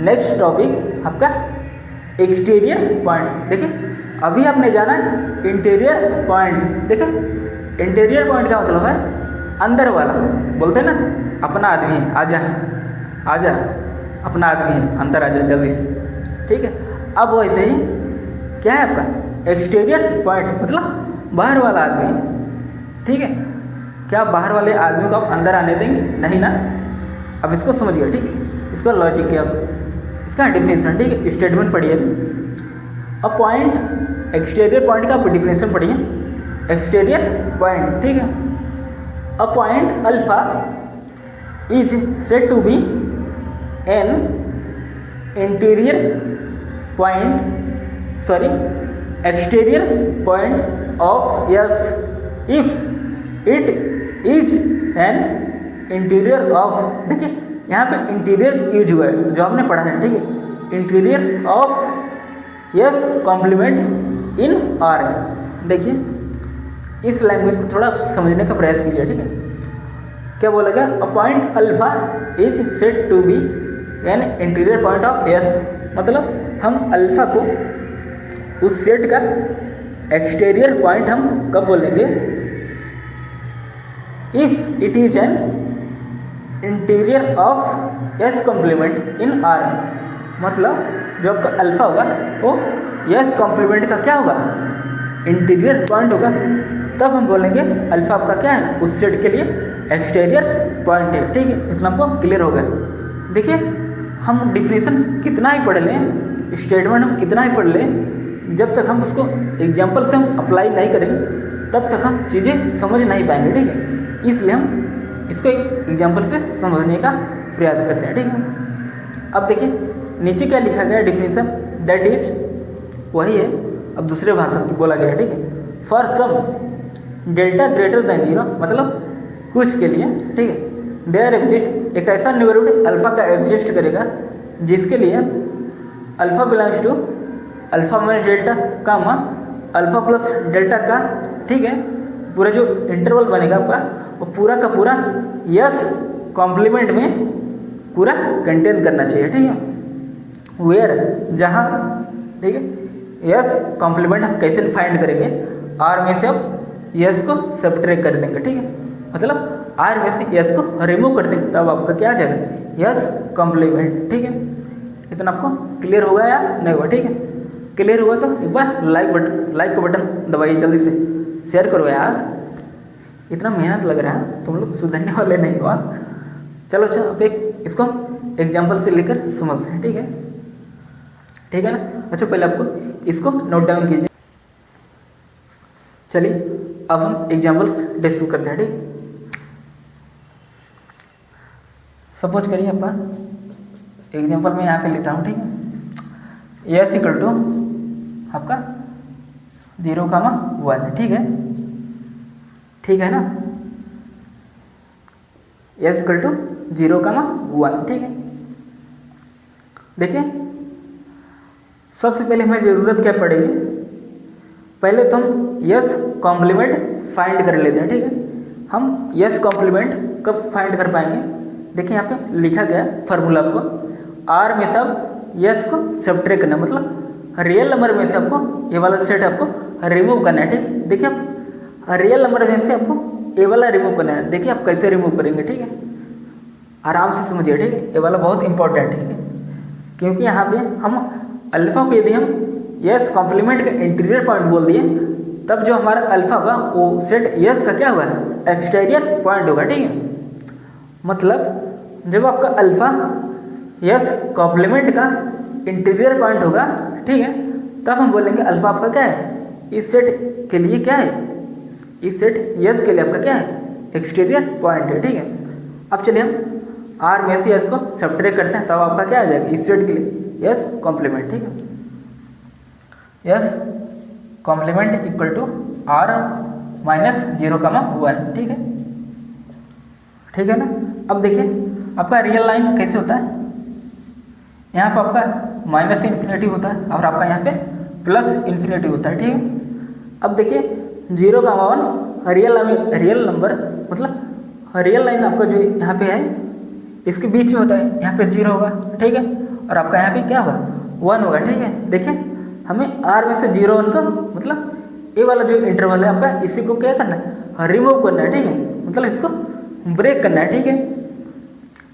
नेक्स्ट टॉपिक, आपका एक्सटीरियर पॉइंट। देखिए अभी आपने जाना इंटीरियर पॉइंट। देखिए इंटीरियर पॉइंट का मतलब है अंदर वाला, बोलते हैं ना अपना आदमी है, आजा आजा अपना आदमी है, अंदर आजा जल्दी से। ठीक है, अब वैसे ही क्या है आपका एक्सटीरियर पॉइंट, मतलब बाहर वाला आदमी। ठीक है, क्या बाहर वाले आदमी को आप अंदर आने देंगे, नहीं ना। अब इसको समझिए। ठीक है, इसका लॉजिक क्या, इसका डिफिनेशन। ठीक है, स्टेटमेंट पढ़िए। अब पॉइंट एक्सटीरियर पॉइंट का आप डिफिनेशन पढ़िए, एक्सटीरियर पॉइंट। ठीक है, a point alpha is said to be an interior point, sorry exterior point of S if it is an interior of, देखिए यहाँ पे इंटीरियर यूज हुआ है जो आपने पढ़ा है। ठीक है, interior of S complement in R. देखिए इस लैंग्वेज को थोड़ा समझने का प्रयास कीजिए। ठीक है, क्या बोला गया, a point alpha is said to be an interior point of S, मतलब हम अल्फा को उस सेट का एक्सटीरियर पॉइंट हम कब बोलेंगे, if it is an interior of S complement in R, मतलब जो आपका अल्फा होगा वो एस कॉम्प्लीमेंट का क्या होगा, इंटीरियर पॉइंट होगा, तब हम बोलेंगे अल्फा आपका क्या है उस सेट के लिए एक्सटीरियर पॉइंट है। ठीक है, इतना आपको क्लियर हो गया। देखिए हम डिफिनेशन कितना ही पढ़ लें, स्टेटमेंट हम कितना ही पढ़ लें, जब तक हम उसको एग्जाम्पल से हम अप्लाई नहीं करेंगे तब तक हम चीज़ें समझ नहीं पाएंगे। ठीक है, इसलिए हम इसको एक एग्जाम्पल से समझने का प्रयास करते हैं। ठीक है, अब देखिए नीचे क्या लिखा गया डिफिनेशन, दैट इज वही है, अब दूसरे भाषा में बोला गया है। ठीक है, for some delta greater than 0, मतलब कुछ के लिए। ठीक है, देयर एग्जिस्ट एक ऐसा नेबरहुड अल्फा का एग्जिस्ट करेगा जिसके लिए alpha belongs to alpha minus delta comma alpha plus delta का, ठीक है, पूरा जो इंटरवल बनेगा आपका वो पूरा का पूरा यस कॉम्प्लीमेंट में पूरा कंटेन करना चाहिए। ठीक है, वेयर जहाँ, ठीक है, यस कॉम्प्लीमेंट हम कैसे फाइंड करेंगे, आर में से अब यस को सब्ट्रैक्ट कर देंगे, ठीक है, मतलब आर में से यस को रिमूव कर देंगे, तब आपका क्या आ जाएगा, यस कॉम्प्लीमेंट, ठीक है। इतना आपको क्लियर होगा या नहीं हुआ, ठीक है। क्लियर हुआ तो एक बार लाइक का बटन दबाइए, जल्दी से शेयर करो यार, इतना मेहनत लग रहा है, तुम लोग सुधरने वाले नहीं हुआ। चलो अच्छा, अब एक इसको एग्जाम्पल से लेकर समझते हैं, ठीक है, ठीक है ना। अच्छा पहले आपको इसको नोट डाउन कीजिए। चलिए अब हम एग्जाम्पल्स डिस्कस करते हैं, ठीक। सपोज करिए आपका एग्जाम्पल मैं यहाँ पे लेता हूँ, ठीक है, एस इक्वल टू आपका 0,1, ठीक है, ठीक है ना, एस इक्वल टू 0,1, ठीक है। देखिए सबसे पहले हमें ज़रूरत क्या पड़ेगी, पहले तो हम यस कॉम्प्लीमेंट फाइंड कर लेते हैं, ठीक है। हम यस कॉम्प्लीमेंट कब फाइंड कर पाएंगे, देखिए यहाँ पे लिखा गया फार्मूला, आपको आर में से अब यस को सब्ट्रैक्ट करना, मतलब रियल नंबर में से आपको ये वाला सेट आपको रिमूव करना है, ठीक। देखिए आप रियल नंबर में से आपको ये वाला रिमूव करना है, देखिए आप कैसे रिमूव करेंगे, ठीक है, आराम से समझिए, ठीक है, ये वाला बहुत इंपॉर्टेंट है, क्योंकि यहाँ पे हम अल्फा को यदि हम यस कॉम्प्लीमेंट का इंटीरियर पॉइंट बोल दिए, तब जो हमारा अल्फा होगा वो सेट यस का क्या हुआ है, एक्सटीरियर पॉइंट होगा, ठीक है। मतलब जब आपका अल्फा यस कॉम्प्लीमेंट का इंटीरियर पॉइंट होगा, ठीक है, तब हम बोलेंगे अल्फा आपका क्या है, इस सेट के लिए क्या है, इस सेट यस के लिए आपका क्या है, एक्सटीरियर पॉइंट है, ठीक है। अब चलिए हम आर में से यस को सब्ट्रैक्ट करते हैं, तब आपका क्या आ जाएगा, इस सेट के लिए यस कॉम्प्लीमेंट, ठीक है, S complement equal to R minus 0,1, ठीक है, ठीक है ना। अब देखिए आपका रियल लाइन कैसे होता है, यहाँ पर आपका माइनस इन्फिनिटी होता है और आपका यहाँ पे प्लस इन्फिनिटी होता है, ठीक है। अब देखिए 0,1 रियल नंबर, मतलब रियल लाइन आपका जो यहाँ पे है इसके बीच में होता है, यहाँ पे 0 होगा, ठीक है, और आपका यहाँ पे क्या होगा, 1 होगा, ठीक है। देखिए हमें आर में से 0,1 का मतलब ये वाला जो इंटरवल है आपका, इसी को क्या करना है, रिमूव करना है, ठीक है, मतलब इसको ब्रेक करना है, ठीक है।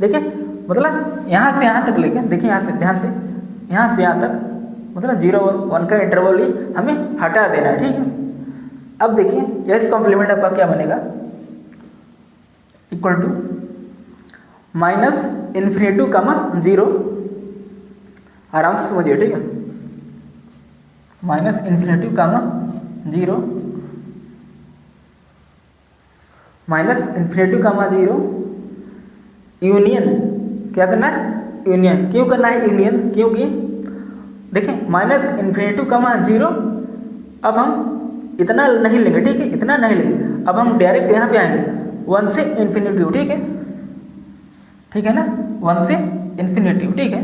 देखिए मतलब यहाँ से यहाँ तक लेके, देखिए यहाँ से ध्यान से यहाँ से यहाँ तक, मतलब 0 और 1 का इंटरवल ही हमें हटा देना है, ठीक है। अब देखिए यस कॉम्प्लीमेंट आपका क्या बनेगा, इक्वल टू माइनस इन्फिनिटी कामा 0, आराम से समझिए, ठीक है, माइनस इन्फिनिटी कामा 0, माइनस इन्फिनिटी कामा 0, यूनियन, क्या करना है, यूनियन। क्यों करना है यूनियन, क्योंकि देखिए माइनस इन्फिनिटी कामा 0, अब हम इतना नहीं लेंगे, ठीक है, इतना नहीं लेंगे, अब हम डायरेक्ट यहाँ पे आएंगे 1 से इन्फिनिटी, ठीक है, ठीक है ना, 1 से इन्फिनिटी, ठीक है,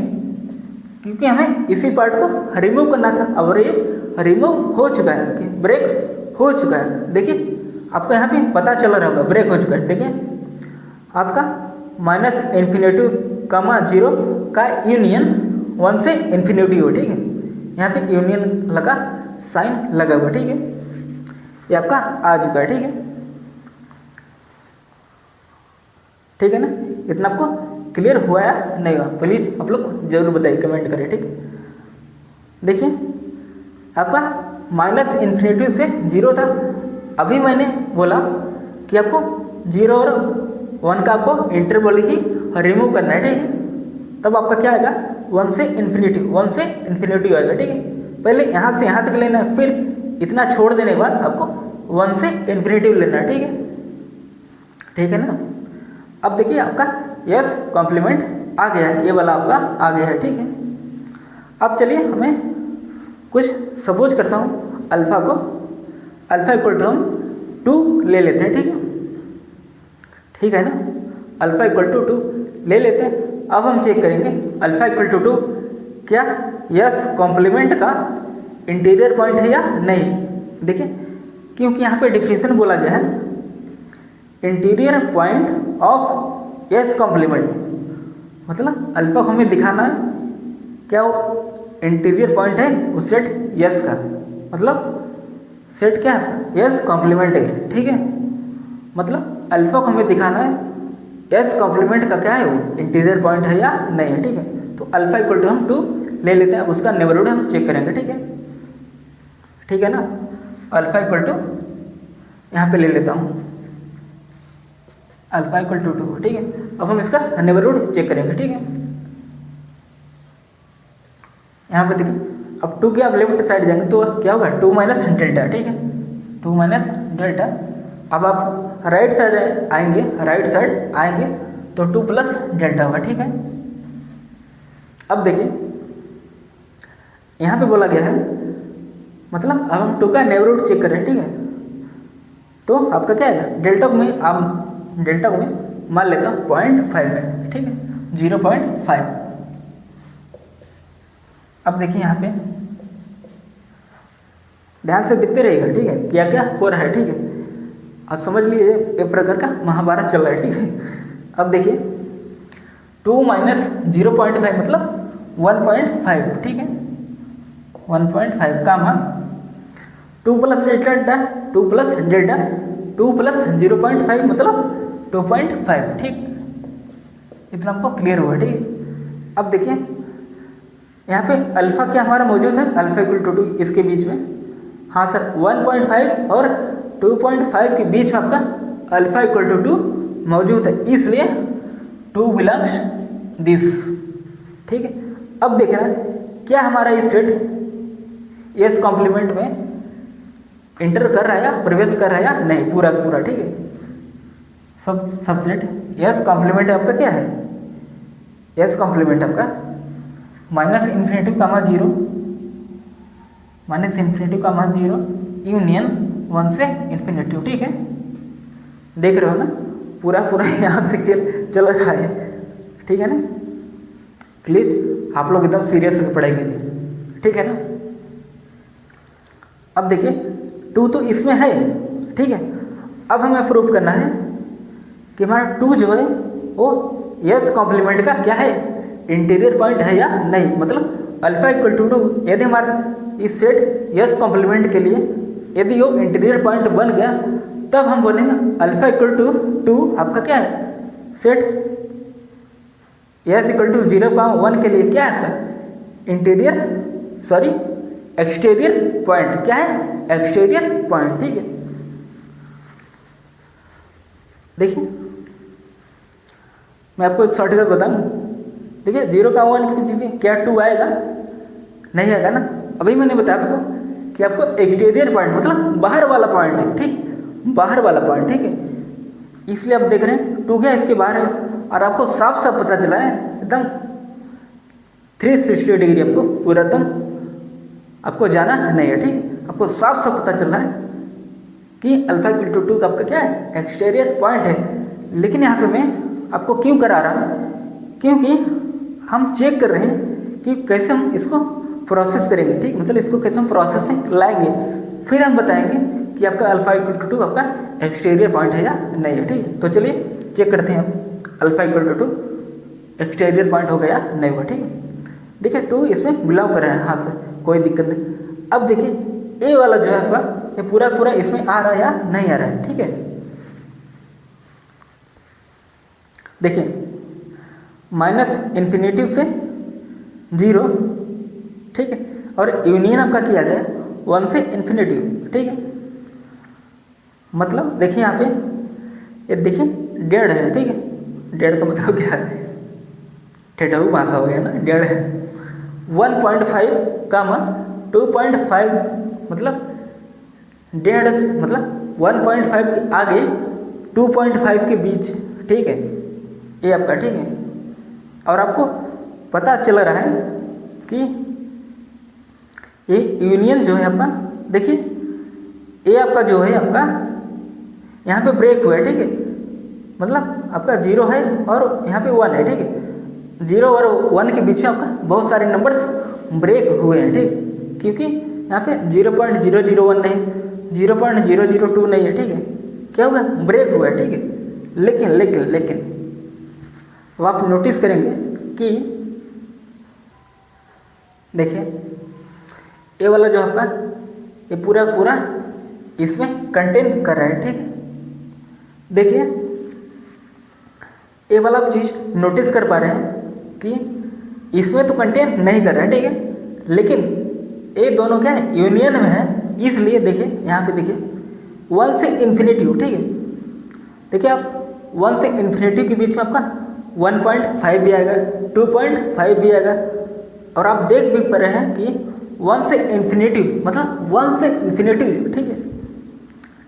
क्योंकि हमें इसी पार्ट को रिमूव करना था, और ये रिमूव हो चुका है, कि ब्रेक हो चुका है। देखिए आपको यहाँ पे पता चल रहा होगा ब्रेक हो चुका है, देखिए आपका माइनस इन्फिनिटी कामा 0 का यूनियन 1 से इन्फिनिटी हो, ठीक है, यहाँ पे यूनियन लगा साइन लगा हुआ, ठीक है, ये आपका आ चुका है, ठीक है, ठीक है ना। इतना आपको क्लियर हुआ या नहीं हुआ, प्लीज़ आप लोग जरूर बताइए, कमेंट करें, ठीक है। देखिए आपका माइनस इन्फिनिटी से 0 था, अभी मैंने बोला कि आपको 0 और 1 का आपको इंटरवल ही रिमूव करना है, ठीक है, तब आपका क्या आएगा, 1 से इन्फिनिटी, 1 से इन्फिनिटी आएगा, ठीक है। पहले यहाँ से यहाँ तक लेना है, फिर इतना छोड़ देने के बाद आपको 1 से इन्फिनिटी लेना है, ठीक है, ठीक है ना। अब देखिए आपका यस कॉम्प्लीमेंट आ गया है, ये वाला आपका आ गया है, ठीक है। अब चलिए हमें कुछ सपोज करता हूँ, अल्फा को, अल्फा इक्वल टू हम 2 ले लेते हैं, ठीक है, ठीक है ना, अल्फा इक्वल टू 2 ले लेते हैं। अब हम चेक करेंगे अल्फा इक्वल टू 2 क्या यस कॉम्प्लीमेंट का इंटीरियर पॉइंट है या नहीं। देखिए क्योंकि यहाँ पे डिफिनेशन बोला गया है interior point of S complement, मतलब अल्फा को हमें दिखाना है क्या वो इंटीरियर पॉइंट है उस सेट यस का, मतलब सेट क्या है यस कॉम्प्लीमेंट है, ठीक है। मतलब अल्फा को हमें दिखाना है यस कॉम्प्लीमेंट का क्या है वो इंटीरियर पॉइंट है या नहीं है, ठीक है। तो अल्फा इक्वल टू हम 2 ले लेते हैं, उसका नेबरहुड हम चेक करेंगे, ठीक है, ठीक है ना। अल्फा इक्वल टू यहाँ पे ले लेता हूँ अल्फा इक्वल टू 2, ठीक है। अब हम इसका नेबरहुड चेक करेंगे, ठीक है। यहाँ पे देखिए अब 2 के आप लेफ्ट साइड जाएंगे तो क्या होगा 2 माइनस डेल्टा, ठीक है, 2 माइनस डेल्टा। अब आप राइट साइड आएंगे तो 2 प्लस डेल्टा होगा, ठीक है। अब देखिए यहाँ पे बोला गया है, मतलब अब हम 2 का नेबरहुड चेक कर रहे हैं, ठीक है। तो आपका क्या है डेल्टा को मैं मान लेता हूँ 0.5 है, ठीक है, 0.5। अब देखिए यहाँ पे ध्यान से देखते रहिएगा, ठीक है, क्या क्या हो रहा है, ठीक है। अब समझ लीजिए एक प्रकार का महाभारत चल रहा है, ठीक है। अब देखिए 2 माइनस 0.5 मतलब 1.5, ठीक है, 1.5 का मान 2 plus delta 2 plus delta 2 plus 0.5 मतलब 2.5, ठीक, इतना आपको क्लियर हुआ, ठीक है। अब देखिए यहाँ पे अल्फा क्या हमारा मौजूद है, अल्फा इक्वल टू 2 इसके बीच में, हाँ सर 1.5 और 2.5 के बीच में आपका अल्फा इक्वल टू 2 मौजूद है, इसलिए 2 बिलोंग्स दिस, ठीक है। अब देखना क्या हमारा ये सेट एस कॉम्प्लीमेंट में इंटर कर रहा है या प्रवेश कर रहा है या नहीं, पूरा पूरा, ठीक है। सब सेट एस कॉम्प्लीमेंट आपका क्या है, एस कॉम्प्लीमेंट आपका माइनस इन्फिनिटी का मान 0 यूनियन 1 से इन्फिनिटी, ठीक है। देख रहे हो ना पूरा पूरा यहाँ से खेल चल रहा है, ठीक है ना। प्लीज़ आप लोग एकदम सीरियस होकर पढ़ाई कीजिए, ठीक है ना। अब देखिए 2 तो इसमें है, ठीक है। अब हमें प्रूफ करना है कि हमारा 2 जो है वो यस कॉम्प्लीमेंट का क्या है इंटीरियर पॉइंट है या नहीं, मतलब अल्फा इक्वल टू 2 यदि हमारा इस सेट यस कॉम्प्लीमेंट के लिए यदि वो इंटीरियर पॉइंट बन गया तब हम बोलेंगे अल्फा इक्वल टू 2 आपका क्या है सेट एस इक्वल टू 0.1 के लिए क्या है एक्सटीरियर पॉइंट, क्या है एक्सटीरियर पॉइंट, ठीक है। देखिए मैं आपको एक शॉर्टकट बताऊं, देखिए 0.1 के पीछे क्या 2 आएगा, नहीं आएगा ना। अभी मैंने बताया आपको कि आपको एक्सटीरियर पॉइंट मतलब बाहर वाला पॉइंट है, ठीक, बाहर वाला पॉइंट, ठीक है। इसलिए आप देख रहे हैं 2 क्या इसके बाहर है और आपको साफ साफ पता चला है एकदम 360 डिग्री आपको पूरा एकदम आपको जाना नहीं है, ठीक, आपको साफ साफ पता चल रहा है कि अल्फा इक्वल टू 2 का आपका क्या है एक्सटीरियर पॉइंट है। लेकिन यहाँ पे मैं आपको क्यों करा रहा हूँ, क्योंकि हम चेक कर रहे हैं कि कैसे हम इसको प्रोसेस करेंगे, ठीक, मतलब इसको कैसे हम प्रोसेस में लाएंगे, फिर हम बताएंगे कि आपका अल्फा इक्वल टू 2 आपका एक्सटीरियर पॉइंट है या नहीं है, ठीक। तो चलिए चेक करते हैं हम alpha equal to 2 exterior point हो गया नहीं हुआ, ठीक है। देखिए 2 इसमें बिलोंग कर रहा है, हाँ सर कोई दिक्कत नहीं। अब देखिए ए वाला जो है आपका ये पूरा पूरा इसमें आ रहा है या नहीं आ रहा है, ठीक है। देखिए माइनस इन्फिनिटी से 0, ठीक है, और यूनियन आपका किया गया 1 से इन्फिनिटी, ठीक है। मतलब देखिए यहाँ पे ये देखिए 1.5 है, ठीक है, 1.5 का मतलब क्या है ठेठाऊ भाषा हो गया ना, 1.5 है। 1.5 का मान 2.5 मतलब 1.5 मतलब 1.5 के आगे 2.5 के बीच, ठीक है, ये आपका, ठीक है। और आपको पता चल रहा है कि ये यूनियन जो है आपका, देखिए ये आपका जो है आपका यहाँ पे ब्रेक हुआ है, ठीक है, मतलब आपका 0 है और यहाँ पे 1 है, ठीक है। 0 और 1 के बीच में आपका बहुत सारे नंबर्स ब्रेक हुए हैं, ठीक, क्योंकि यहाँ पे 0.001 नहीं, 0.002 नहीं है, ठीक है, क्या हुआ ब्रेक हुआ है, ठीक है। लेकिन अब आप नोटिस करेंगे कि देखिए ये वाला जो आपका ये पूरा पूरा इसमें कंटेन कर रहा है, ठीक है। देखिए ये वाला आप चीज़ नोटिस कर पा रहे हैं कि इसमें तो कंटेन नहीं कर रहा है, ठीक है, लेकिन ये दोनों क्या है यूनियन में है, इसलिए देखिए यहाँ पे देखिए 1 से इन्फिनिटी, ठीक है। देखिए आप 1 से इन्फिनिटी के बीच में आपका 1.5 भी आएगा, 2.5 भी आएगा, और आप देख भी पा रहे हैं कि 1 से इन्फिनिटी मतलब 1 से इन्फिनिटी,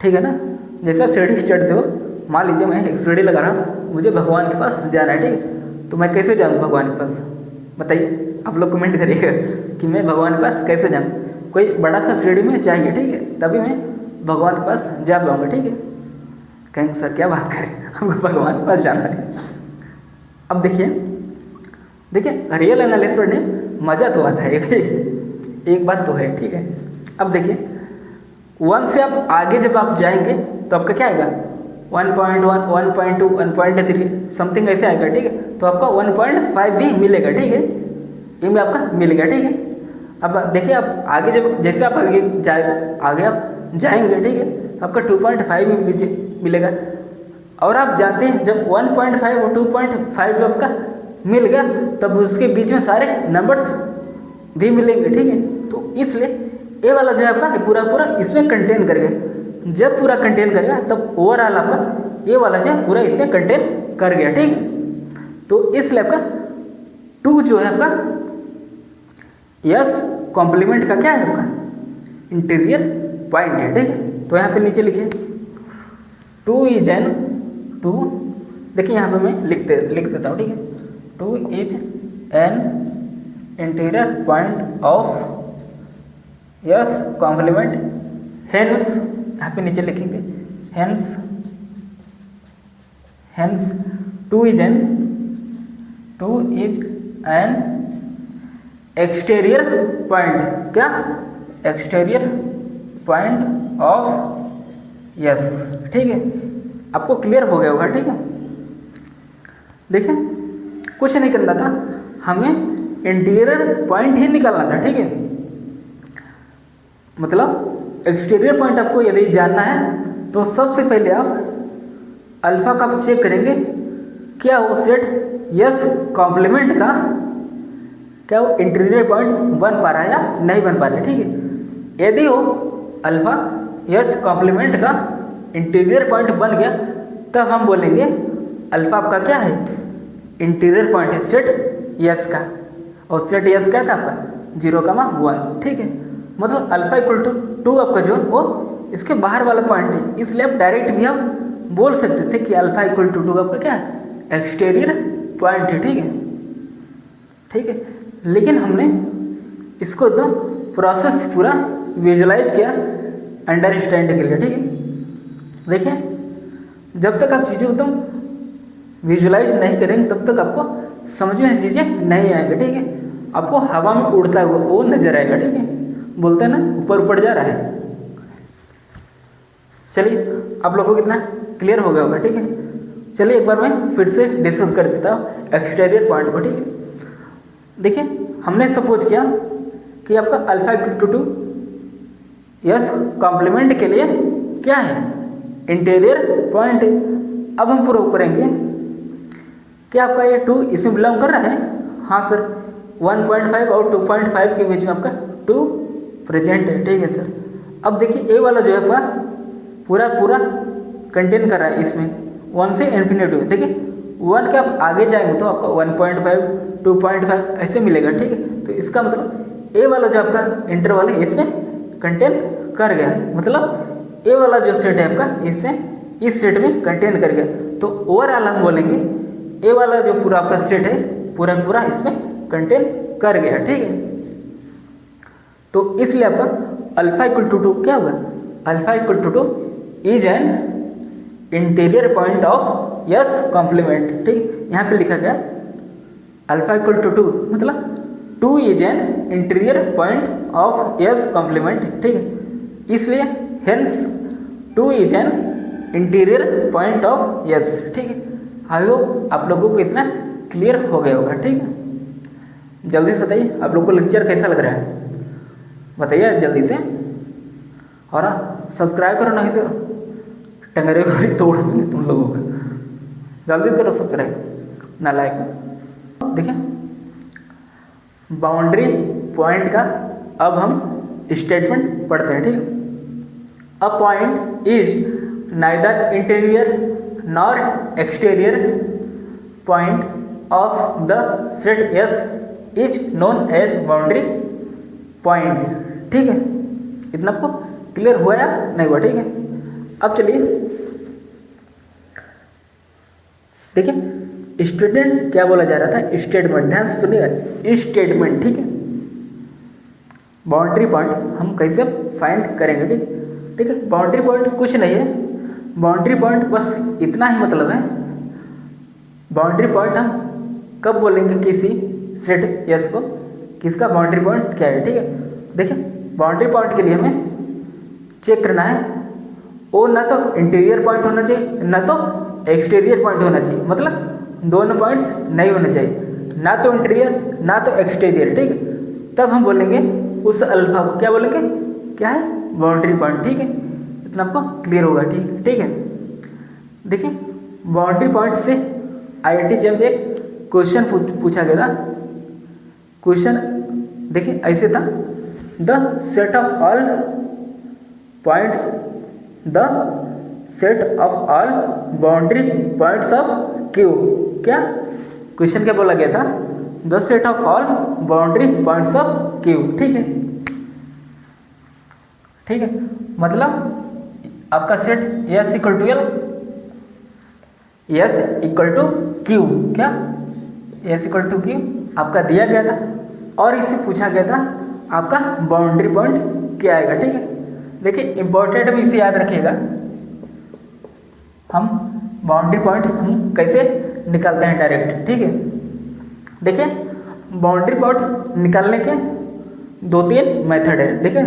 ठीक है ना। जैसा सीढ़ी चढ़ते हो, मान लीजिए मैं एक सीढ़ी लगा रहा हूँ, मुझे भगवान के पास जाना है, ठीक है, तो मैं कैसे जाऊँ भगवान के पास, बताइए आप लोग कमेंट करिएगा कि मैं भगवान के पास कैसे जाऊँ। कोई बड़ा सा सीढ़ी में चाहिए, ठीक है, तभी मैं भगवान के पास जा पाऊँगा, ठीक है। कहेंगे सर क्या बात करें, हमको भगवान के पास जाना है। अब देखिए रियल एनालिसिस में मज़ा तो आता है, एक बात तो है, ठीक है। अब देखिए 1 से आप आगे जब आप जाएंगे तो आपका क्या आएगा 1.1, 1.2, 1.3 समथिंग ऐसे आएगा, ठीक है। तो आपका 1.5 भी मिलेगा, ठीक है, ये भी आपका मिलेगा, ठीक है। अब देखिए आप आगे जब जैसे आप आगे आप जाएंगे, ठीक है, तो आपका 2.5 भी मिलेगा। और आप जानते हैं जब 1.5 और 2.5 जब आपका मिल गया तब उसके बीच में सारे नंबर्स भी मिलेंगे, ठीक है। तो इसलिए ये वाला जो है आपका पूरा पूरा इसमें कंटेन करेगा। जब पूरा कंटेन करेगा तब ओवरऑल आपका ये वाला जो है पूरा इसमें कंटेन कर गया, ठीक है। तो इसलिए आपका 2 जो है आपका यस कॉम्प्लीमेंट का क्या है आपका इंटीरियर पॉइंट है, ठीक है। तो यहाँ पे नीचे लिखिए 2 इज एन 2, देखिए यहाँ पे मैं लिख देता हूँ, ठीक है। 2 is an interior point of S complement, hence यहाँ पे नीचे लिखेंगे hence 2 is an exterior point, क्या एक्सटीरियर पॉइंट ऑफ यस, ठीक है। आपको क्लियर हो गया होगा, ठीक है। देखिए कुछ नहीं करना था, हमें इंटीरियर पॉइंट ही निकालना था, ठीक है। मतलब एक्सटीरियर पॉइंट आपको यदि जानना है तो सबसे पहले आप अल्फा का चेक करेंगे क्या वो सेट यस कॉम्प्लीमेंट का क्या वो इंटीरियर पॉइंट बन पा रहा है या नहीं बन पा रहा है, ठीक है। यदि वो अल्फा यस कॉम्प्लीमेंट का इंटीरियर पॉइंट बन गया तब हम बोलेंगे अल्फा आपका क्या है इंटीरियर पॉइंट है सेट यस का, और सेट यस क्या था आपका 0,1, ठीक है। मतलब अल्फा इक्वल टू 2 आपका जो वो इसके बाहर वाला पॉइंट है, इसलिए आप डायरेक्ट भी आप बोल सकते थे कि अल्फा इक्वल टू 2 आपका क्या है एक्सटीरियर पॉइंट है, ठीक है। लेकिन हमने इसको एकदम प्रोसेस पूरा विजुलाइज किया अंडरस्टैंड के लिए, ठीक है। देखिए जब तक आप चीज़ों एकदम विजुलाइज नहीं करेंगे तब तक आपको समझ में चीज़ें नहीं आएंगी, ठीक है। आपको हवा में उड़ता हुआ वो नजर आएगा, ठीक है। बोलते हैं ना ऊपर ऊपर जा रहा है। चलिए आप लोगों को कितना क्लियर हो गया होगा, ठीक है। चलिए एक बार मैं फिर से डिस्कस कर देता हूँ एक्सटीरियर पॉइंट को, ठीक है। देखिए हमने सपोज किया कि आपका alpha equal to 2 S complement के लिए क्या है इंटीरियर पॉइंट। अब हम प्रूव करेंगे क्या आपका ये 2 इसमें बिलोंग कर रहा है, हाँ सर 1.5 और 2.5 के बीच में आपका 2 प्रेजेंट है, ठीक है सर। अब देखिए ये वाला जो है आपका पूरा पूरा कंटेन कर रहा है इसमें 1 से इन्फिनिटी में, देखिए 1 के आप आगे जाएंगे तो आपका 1.5 2.5 ऐसे मिलेगा, ठीक है। तो इसका मतलब ए वाला जो आपका इंटरवल है इसमें कंटेन कर गया, मतलब ए वाला जो सेट है आपका इसमें इस सेट में कंटेन कर गया। तो ओवरऑल हम बोलेंगे ए वाला जो पूरा आपका सेट है पूरा पूरा इसमें कंटेन कर गया, ठीक है। तो इसलिए आपका अल्फा इक्वल टू 2 क्या होगा alpha equal to 2 is an interior point of S complement, ठीक। यहाँ पे लिखा गया अल्फा इक्वल टू 2 मतलब 2 is an interior point of S complement, ठीक है। इसलिए hence 2 is an interior point of S, ठीक है। आई होप आप लोगों को इतना क्लियर हो गया होगा, ठीक है। जल्दी से बताइए आप लोग को लेक्चर कैसा लग रहा है, बताइए जल्दी से। और सब्सक्राइब करो, नहीं तो टंगरे को ही तोड़ दूंगे तुम लोगों का। जल्दी करो सब्सक्राइब, ना लाइक। देखिए बाउंड्री पॉइंट का अब हम स्टेटमेंट पढ़ते हैं, ठीक है। A point is neither interior nor exterior point of the set S is known as boundary point, ठीक है। इतना आपको क्लियर हुआ या नहीं हुआ, ठीक है। अब चलिए देखिए स्टेटमेंट क्या बोला जा रहा था, स्टेटमेंट, ध्यान से सुनिएगा, स्टेटमेंट, ठीक है। बाउंड्री पॉइंट हम कैसे फाइंड करेंगे, ठीक है। देखिए बाउंड्री पॉइंट कुछ नहीं है, बाउंड्री पॉइंट बस इतना ही मतलब है। बाउंड्री पॉइंट हम कब बोलेंगे किसी सेट एस को, किसका बाउंड्री पॉइंट क्या है, ठीक है। देखिए बाउंड्री पॉइंट के लिए हमें चेक करना है वो ना तो इंटीरियर पॉइंट होना चाहिए ना तो एक्सटीरियर पॉइंट होना चाहिए, मतलब दोनों पॉइंट्स नहीं होने चाहिए, ना तो इंटीरियर ना तो एक्सटीरियर, ठीक है। तब हम बोलेंगे उस अल्फा को क्या बोलेंगे, क्या है, बाउंड्री पॉइंट, ठीक है। इतना आपको क्लियर होगा, ठीक है। देखिए बाउंड्री पॉइंट से IIT जब एक क्वेश्चन पूछा गया था, क्वेश्चन देखिए ऐसे था, the set of all points, the set of all boundary points of Q, क्या क्वेश्चन क्या बोला गया था, the set of all boundary points of Q, ठीक है, ठीक है। मतलब आपका set S equal to L, S equal to Q, क्या एस इक्वल टू क्यू आपका दिया गया था और इससे पूछा गया था आपका बाउंड्री पॉइंट क्या आएगा, ठीक है। देखिए इंपॉर्टेंट भी इसे याद रखिएगा, हम बाउंड्री पॉइंट हम कैसे निकालते हैं डायरेक्ट, ठीक है। देखिए बाउंड्री पॉइंट निकालने के 2-3 मेथड है, देखिए।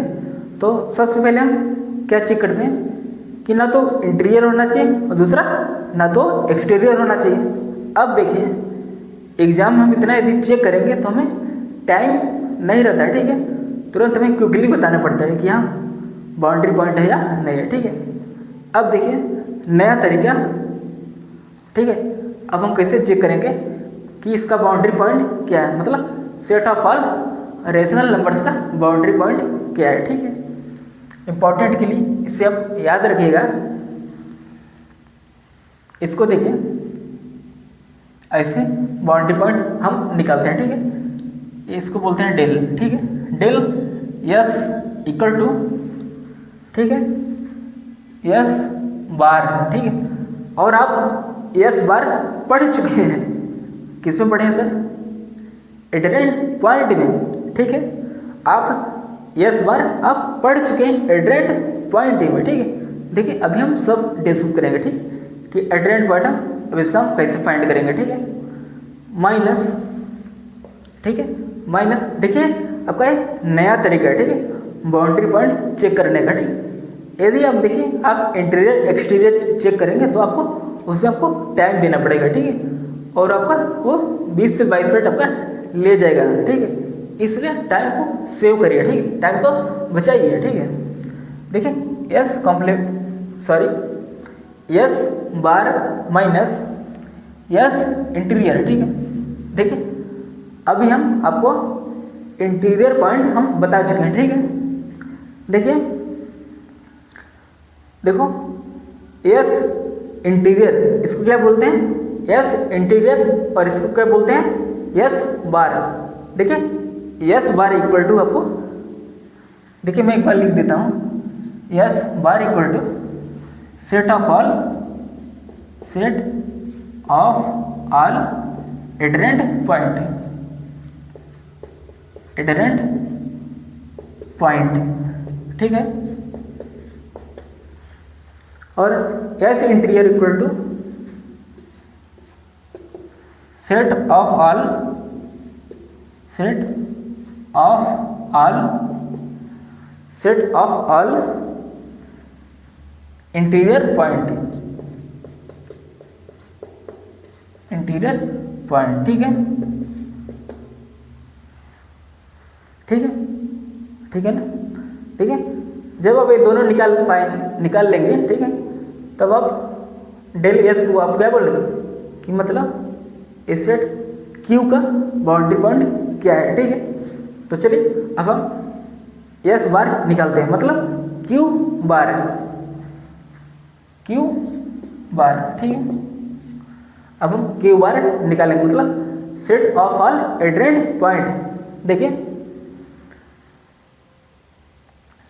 तो सबसे पहले हम क्या चेक करते हैं कि ना तो इंटीरियर होना चाहिए और दूसरा ना तो एक्सटीरियर होना चाहिए। अब देखिए एग्जाम हम इतना यदि चेक करेंगे तो हमें टाइम नहीं रहता है, ठीक है। तुरंत हमें क्विकली बताना पड़ता है कि हाँ बाउंड्री पॉइंट है या नहीं है, ठीक है। अब देखिए नया तरीका, ठीक है। अब हम कैसे चेक करेंगे कि इसका बाउंड्री पॉइंट क्या है, मतलब set of all rational numbers का बाउंड्री पॉइंट क्या है, ठीक है। इंपॉर्टेंट के लिए इसे आप याद रखिएगा। इसको देखिए ऐसे बाउंड्री पॉइंट हम निकालते हैं, ठीक है। इसको बोलते हैं डेल, ठीक है। डेल यस इक्वल टू, ठीक है, यस बार, ठीक है। और आप यस बार पढ़ चुके हैं, किस में पढ़े हैं सर, एडरेंट पॉइंट में, ठीक है। आप यस बार आप पढ़ चुके हैं एडरेंट पॉइंट में, ठीक है। देखिए अभी हम सब डिस्कस करेंगे, ठीक है, कि एडरेंट पॉइंट हम अब इसका हम कैसे फाइंड करेंगे, ठीक है। माइनस, ठीक है, माइनस देखिए आपका एक नया तरीका है, ठीक है, बाउंड्री पॉइंट चेक करने का, ठीक है। यदि आप देखिए आप इंटीरियर एक्सटीरियर चेक करेंगे तो आपको उसमें आपको टाइम देना पड़ेगा, ठीक है। और आपका वो 20 से 22 मिनट आपका ले जाएगा, ठीक है। इसलिए टाइम को सेव करिए, ठीक है, टाइम को बचाइए, ठीक है। देखिए यस कॉम्प्लीट सॉरी यस बार माइनस यस इंटीरियर, ठीक है। देखिए अभी हम आपको इंटीरियर पॉइंट हम बता चुके हैं, ठीक है। देखिए देखो यस इंटीरियर इसको क्या बोलते हैं, यस इंटीरियर, और इसको क्या बोलते हैं, यस बार। देखिए यस बार इक्वल टू आपको, देखिए मैं एक बार लिख देता हूँ, S bar equal to set of all adherent point, ठीक है। और S interior equal to set of all interior point, ठीक है। ठीक है ना, ठीक है। जब आप ये दोनों निकाल लेंगे, ठीक है, तब आप डेल एस को आप क्या बोलेंगे कि मतलब इस सेट क्यू का बाउंड्री पॉइंट क्या है, ठीक है। तो चलिए अब हम एस बार निकालते हैं, मतलब क्यू बार है, क्यू बार, ठीक है। अब हम क्यू बार निकालेंगे, मतलब set of all adherent point. देखिए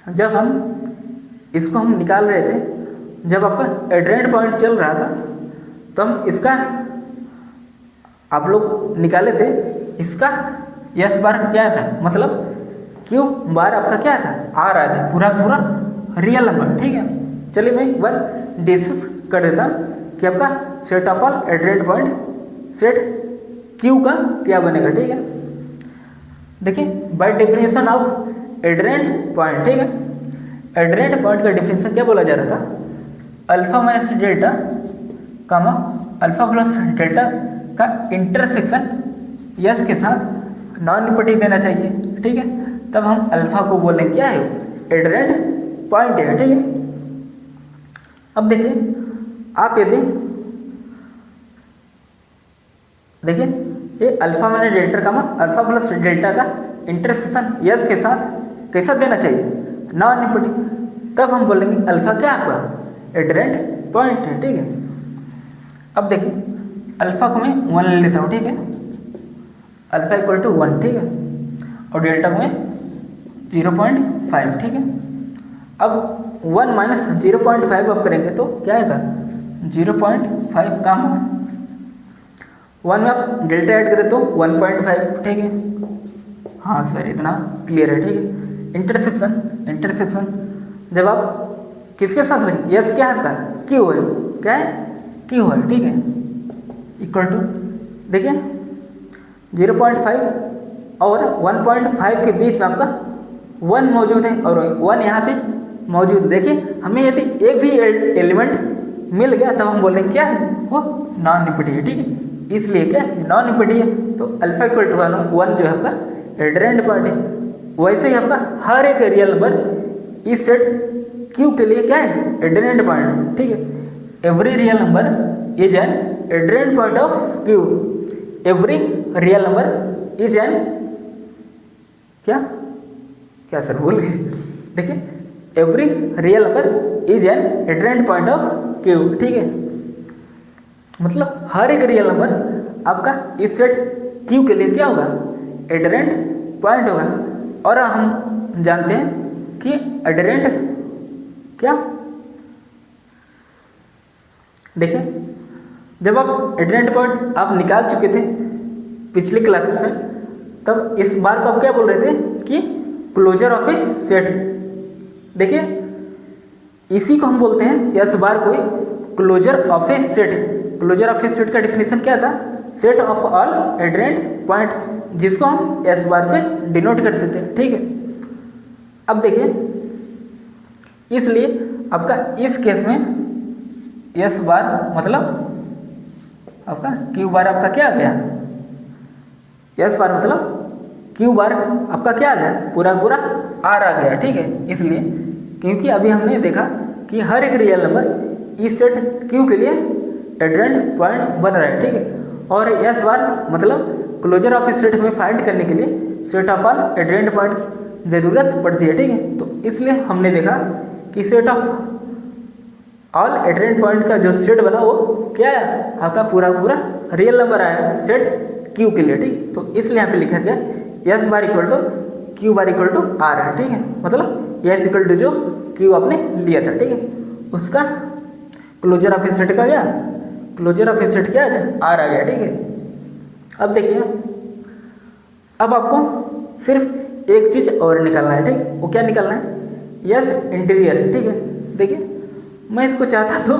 जब हम इसको हम निकाल रहे थे, जब आपका एड्रेंट पॉइंट चल रहा था, तो हम इसका आप लोग निकाले थे, इसका यस बार क्या था, मतलब क्यू बार आपका क्या था, आ रहा था, पूरा पूरा रियल नंबर, ठीक है। चलिए मैं एक बार डिस्कस कर देता कि आपका set of all adherent point set Q का क्या बनेगा, ठीक है। देखिए by definition of adherent point, ठीक है, एड्रेंट पॉइंट का डेफिनेशन क्या बोला जा रहा था, alpha minus delta comma alpha plus delta का इंटरसेक्शन यस के साथ नॉन निगेटिव देना चाहिए, ठीक है। तब हम अल्फा को बोलेंगे क्या है, एड्रेंट पॉइंट है, ठीक है। अब देखिए आप यदि देखिए ये alpha minus delta comma alpha plus delta का इंटरसेक्शन यस के साथ कैसा देना चाहिए, नॉन निगेटिव, तब हम बोलेंगे अल्फा क्या आपका एड्रेंट पॉइंट है, ठीक है। अब देखिए अल्फा को मैं 1 ले लेता हूँ, ठीक है, अल्फा इक्वल टू 1, ठीक है, और डेल्टा को मैं 0.5, ठीक है। अब 1 माइनस 0.5 आप करेंगे तो क्या आएगा 0.5 काम, 1 में आप डेल्टा ऐड करें तो 1.5, ठीक है। हाँ सर इतना क्लियर है, ठीक है। इंटरसेक्शन जब आप किसके साथ लगे, यस क्या है आपका क्यू है, क्या है क्यू है, ठीक है, इक्वल टू देखिए 0.5 और 1.5 के बीच में आपका 1 मौजूद है और 1 यहाँ पे मौजूद। देखिए हमें यदि एक भी एलिमेंट मिल गया तब हम बोलेंगे क्या है वो नॉन निगेटिव है, ठीक है। इसलिए क्या नॉन निगेटिव है, तो अल्फा इक्वल टू 1 जो है आपका एड्रेंट पॉइंट है। वैसे ही आपका हर एक रियल नंबर इस सेट क्यू के लिए क्या है एड्रेंट पॉइंट, ठीक है। Every real number is an adherent point of Q, every real number is an क्या क्या सर बोल गए, देखिए every real number is an adherent point of Q, ठीक है। मतलब हर एक रियल नंबर आपका इस सेट क्यू के लिए क्या होगा एड्रेंट पॉइंट होगा। और हम जानते हैं कि एड्रेंट क्या, देखिए जब आप एड्रेंट पॉइंट आप निकाल चुके थे पिछली क्लास से, तब इस बार को आप क्या बोल रहे थे कि क्लोजर ऑफ ए सेट। देखिए इसी को हम बोलते हैं इस बार को closure of a set. Closure of a set का डिफिनेशन क्या था, set of all adherent point, जिसको हम एस बार से डिनोट करते थे, ठीक है। अब देखिए इसलिए आपका इस केस में एस बार मतलब आपका क्यू बार आपका क्या आ गया, एस बार मतलब क्यू बार आपका क्या आ गया पूरा पूरा आर आ गया, ठीक है। इसलिए क्योंकि अभी हमने देखा कि हर एक रियल नंबर इस सेट क्यू के लिए एड्रेंट पॉइंट बन रहा है, ठीक है। और एस बार मतलब क्लोजर ऑफ ए सेट हमें फाइंड करने के लिए set of all adherent point की ज़रूरत पड़ती है, ठीक है। तो इसलिए हमने देखा कि set of all adherent point का जो सेट बना वो क्या है आपका पूरा पूरा रियल नंबर आया सेट क्यू के लिए, ठीक। तो इसलिए यहाँ पे लिखा गया S bar equal to Q bar equal to R है, ठीक है। मतलब एस इक्वल टू जो क्यू आपने लिया था, ठीक है, उसका क्लोजर ऑफ ए सेट का क्या क्लोजर ऑफ ए सेट क्या आ गया आर आ गया, ठीक है। अब देखिए अब आपको सिर्फ एक चीज़ और निकालना है, ठीक। वो क्या निकालना है, यस इंटीरियर, ठीक है। देखिए मैं इसको चाहता तो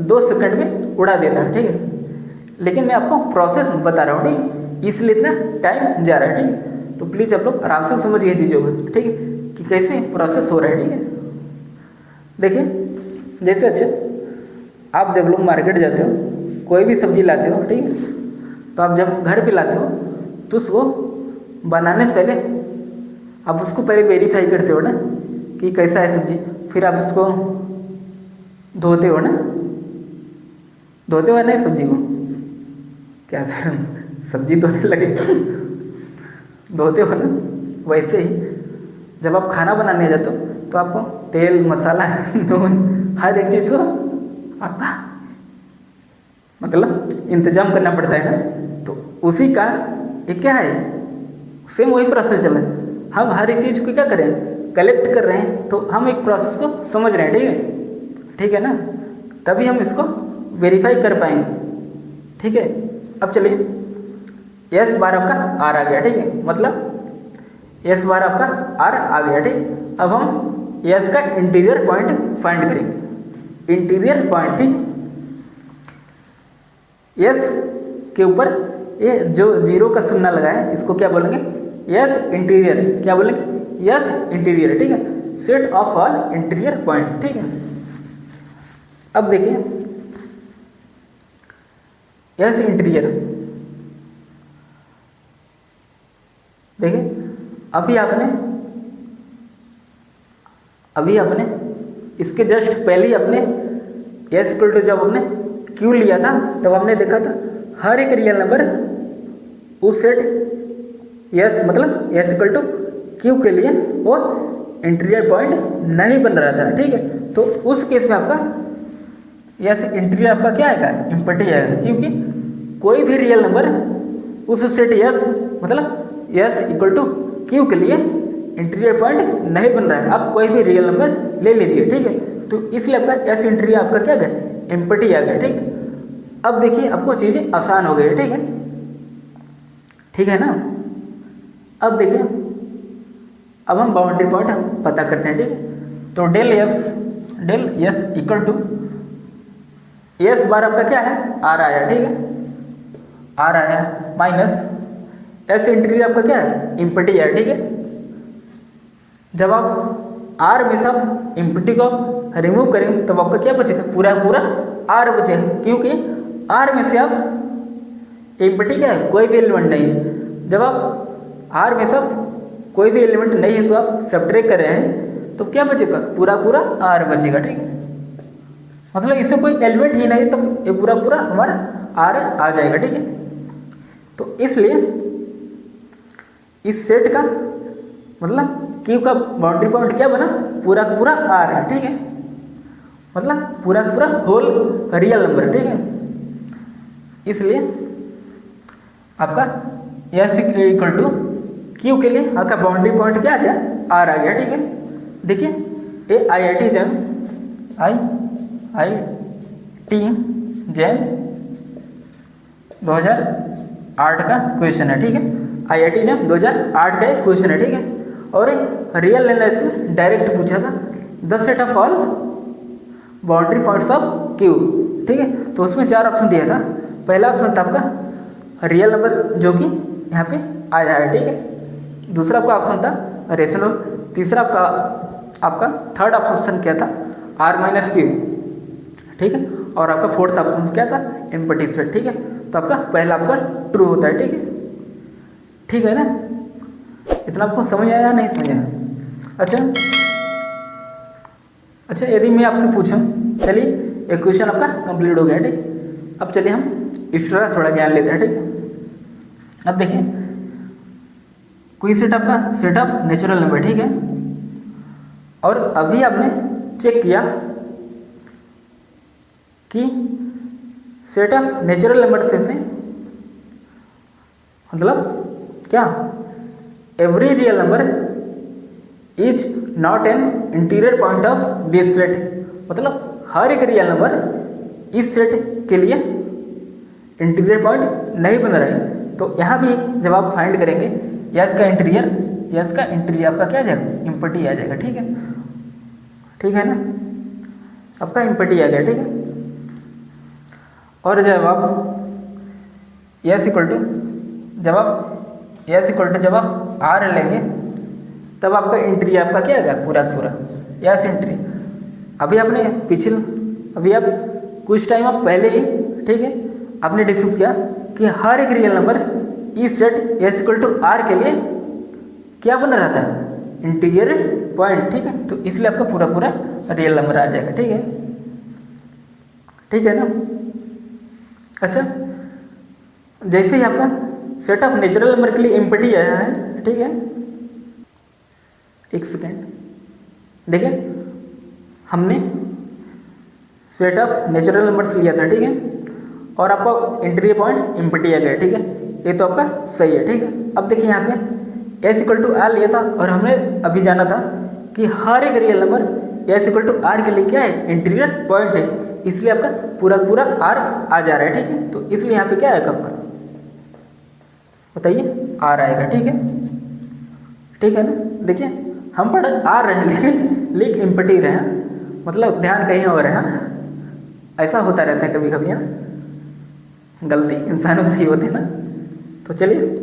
2 सेकंड में उड़ा देता, ठीक है, लेकिन मैं आपको प्रोसेस बता रहा हूँ, ठीक, इसलिए इतना टाइम जा रहा है, ठीक। तो प्लीज़ आप लोग आराम से समझिए चीज़ों को, ठीक है, कि कैसे प्रोसेस हो रहा है, ठीक है। देखिए जैसे अच्छे आप जब लोग मार्केट जाते हो कोई भी सब्जी लाते हो, ठीक है, तो आप जब घर पे लाते हो तो उसको बनाने से पहले आप उसको पहले वेरीफाई करते हो ना कि कैसा है सब्जी, फिर आप उसको धोते हो ना, धोते हो ना सब्जी को, क्या सर सब्जी धोने लगे धोते हो ना। वैसे ही जब आप खाना बनाने जाते हो तो आपको तेल मसाला नून हर एक चीज़ को आपका मतलब इंतजाम करना पड़ता है ना। तो उसी का ये क्या है, सेम वही प्रोसेस चल रहा है। हम हर एक चीज़ को क्या करें, कलेक्ट कर रहे हैं, तो हम एक प्रोसेस को समझ रहे हैं, ठीक है, ठीक है ना, तभी हम इसको वेरीफाई कर पाएंगे, ठीक है। अब चलिए एस बार आपका आर आ गया, ठीक है, मतलब एस बार आपका आर आ गया, ठीक। अब हम एस का इंटीरियर पॉइंट फाइंड करेंगे। इंटीरियर पॉइंट, ठीक, एस के ऊपर ये जो जीरो का सुन्ना लगा है इसको क्या बोलेंगे, एस इंटीरियर, क्या बोलेंगे, एस इंटीरियर, ठीक है, set of all interior point, ठीक है। अब देखिए एस इंटीरियर, देखिए अभी आपने इसके जस्ट पहले ही अपने एस इक्वल टू जब आपने क्यू लिया था तब हमने देखा था हर एक रियल नंबर उस सेट एस मतलब एस इक्वल टू क्यू के लिए वो इंटीरियर पॉइंट नहीं बन रहा था, ठीक है। तो उस केस में आपका एस इंटीरियर आपका क्या आएगा, इम्पटी आएगा, क्योंकि कोई भी रियल नंबर उस सेट एस मतलब एस इक्वल टू क्यू के लिए इंटीरियर पॉइंट नहीं बन रहा है। आप कोई भी रियल नंबर ले लीजिए, ठीक है, तो इसलिए आपका एस इंटीरियर आपका क्या गया, एम्पटी आ गया, ठीक। अब देखिए आपको चीज़ें आसान हो गई, ठीक है, ठीक है ना। अब देखिए अब हम बाउंड्री पॉइंट पता करते हैं, ठीक है। तो del S equal to S bar आपका क्या है, आर आया, ठीक है, आर आया माइनस एस इंटीरियर आपका क्या है, इम्पटी है, ठीक है। जब आप आर में से आप इम्पटी को रिमूव करेंगे तब आपका क्या बचेगा, पूरा पूरा आर बचेगा, क्योंकि आर में से आप इम्पटी क्या है, कोई भी एलिमेंट नहीं है। जब आप आर में से कोई भी एलिमेंट नहीं है तो आप सब्ट्रैक्ट कर रहे हैं तो क्या बचेगा, पूरा पूरा आर बचेगा, ठीक है। मतलब इससे कोई एलिमेंट ही नहीं तो ये पूरा पूरा हमारा आर आ जाएगा, ठीक है। तो इसलिए इस सेट का मतलब क्यू का बाउंड्री पॉइंट क्या बना, पूरा पूरा आर है, ठीक है, मतलब पूरा पूरा होल रियल नंबर, ठीक है। इसलिए आपका एस इक्वल टू क्यू के लिए आपका बाउंड्री पॉइंट क्या आ गया, आर आ गया, ठीक है। देखिए ये IIT जैन 2008 का क्वेश्चन है, ठीक है, IIT जैन 2008 का एक क्वेश्चन है, ठीक है। और रियल एनालिसिस डायरेक्ट पूछा था the set of all boundary points of Q, ठीक है। तो उसमें 4 ऑप्शन दिया था। पहला ऑप्शन था आपका रियल नंबर जो कि यहाँ पे आया है, ठीक है। दूसरा आपका ऑप्शन था रेशनल। तीसरा आपका थर्ड ऑप्शन क्या था, आर माइनस क्यू, ठीक है। और आपका फोर्थ ऑप्शन क्या था, एम्पटी सेट, ठीक है। तो आपका पहला ऑप्शन ट्रू होता है, ठीक है, ठीक है ना। इतना आपको समझ आया नहीं समझ आया? अच्छा यदि मैं आपसे पूछूं, चलिए एक क्वेश्चन आपका कंप्लीट हो गया, ठीक। अब चलिए हम एक्स्ट्रा थोड़ा ज्ञान लेते हैं, ठीक। अब देखिए कोई सेट आपका सेट ऑफ नेचुरल नंबर, ठीक है, और अभी आपने चेक किया कि सेट ऑफ नेचुरल नंबर से मतलब क्या, every real number is not an interior point of this set, मतलब हर एक रियल नंबर इस सेट के लिए इंटीरियर पॉइंट नहीं बन रहा है। तो यहाँ भी जब आप फाइंड करेंगे यस का इंटीरियर आपका क्या आ जाएगा, इम्पटी आ जाएगा, ठीक है, ठीक है ना, आपका इम्पटी आ गया, ठीक है। और जब आप यस इक्वल टू जब आप आर लेंगे तब आपका इंट्री आपका क्या आएगा, पूरा पूरा यस इंट्री। अभी आप कुछ टाइम आप पहले ही, ठीक है, आपने डिस्कस किया कि हर एक रियल नंबर इस set S equal to R के लिए क्या बना रहता है, इंटीरियर पॉइंट, ठीक है। तो इसलिए आपका पूरा पूरा रियल नंबर आ जाएगा, ठीक है, ठीक है ना। अच्छा, जैसे ही आपका सेट ऑफ नेचुरल नंबर के लिए एम्पटी आया है, ठीक है, एक सेकेंड, देखिए हमने सेट ऑफ नेचुरल नंबर्स लिया था, ठीक है, और आपका इंटीरियर पॉइंट एम्पटी आ गया, ठीक है, ये तो आपका सही है, ठीक है। अब देखिए यहाँ पे एस इक्वल टू आर लिया था और हमने अभी जाना था कि हर एक real number S equal to R के लिए क्या है, इंटीरियर पॉइंट है, इसलिए आपका पूरा पूरा आर आ जा रहा है, ठीक है। तो इसलिए यहाँ पे क्या आएगा आपका, बताइए, आर आएगा, ठीक है, ठीक है ना। देखिए हम पढ़ आ रहे हैं लेकिन लिख इम्पटी रहे हैं, मतलब ध्यान कहीं और है, ऐसा होता रहता है कभी कभी, है गलती इंसानों से ही होती है ना। तो चलिए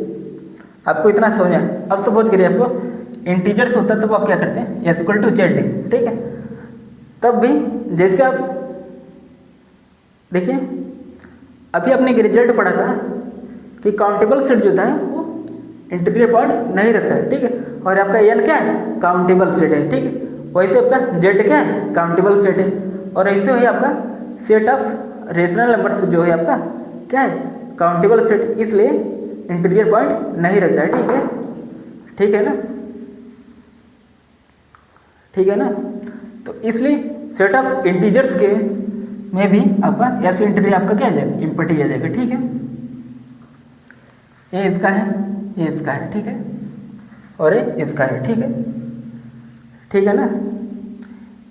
आपको इतना समझ आया। अब सपोज करिए आपको इंटीजर्स होता है तब आप क्या करते हैं, एस इक्वल टू जेड, ठीक है। तब भी जैसे आप देखिए अभी आपने रिजल्ट पढ़ा था कि काउंटेबल सेट जो था वो इंटीरियर पॉइंट नहीं रखता है, ठीक है, और आपका एन क्या है, काउंटेबल सेट है, ठीक है। वैसे आपका जेड क्या है, काउंटेबल सेट है, और ऐसे है आपका सेट ऑफ रेशनल नंबर्स जो है आपका क्या है, काउंटेबल सेट, इसलिए इंटीरियर पॉइंट नहीं रखता है, ठीक है, ठीक है ना, ठीक है ना। तो इसलिए सेट ऑफ इंटीजर्स के में भी आपका एस इंटीरियर आपका क्या आ जाएगा, इम्पटी आ जाएगा, ठीक है। ये इसका है, ये इसका है, ठीक है, और ये इसका है, ठीक है, ठीक है ना।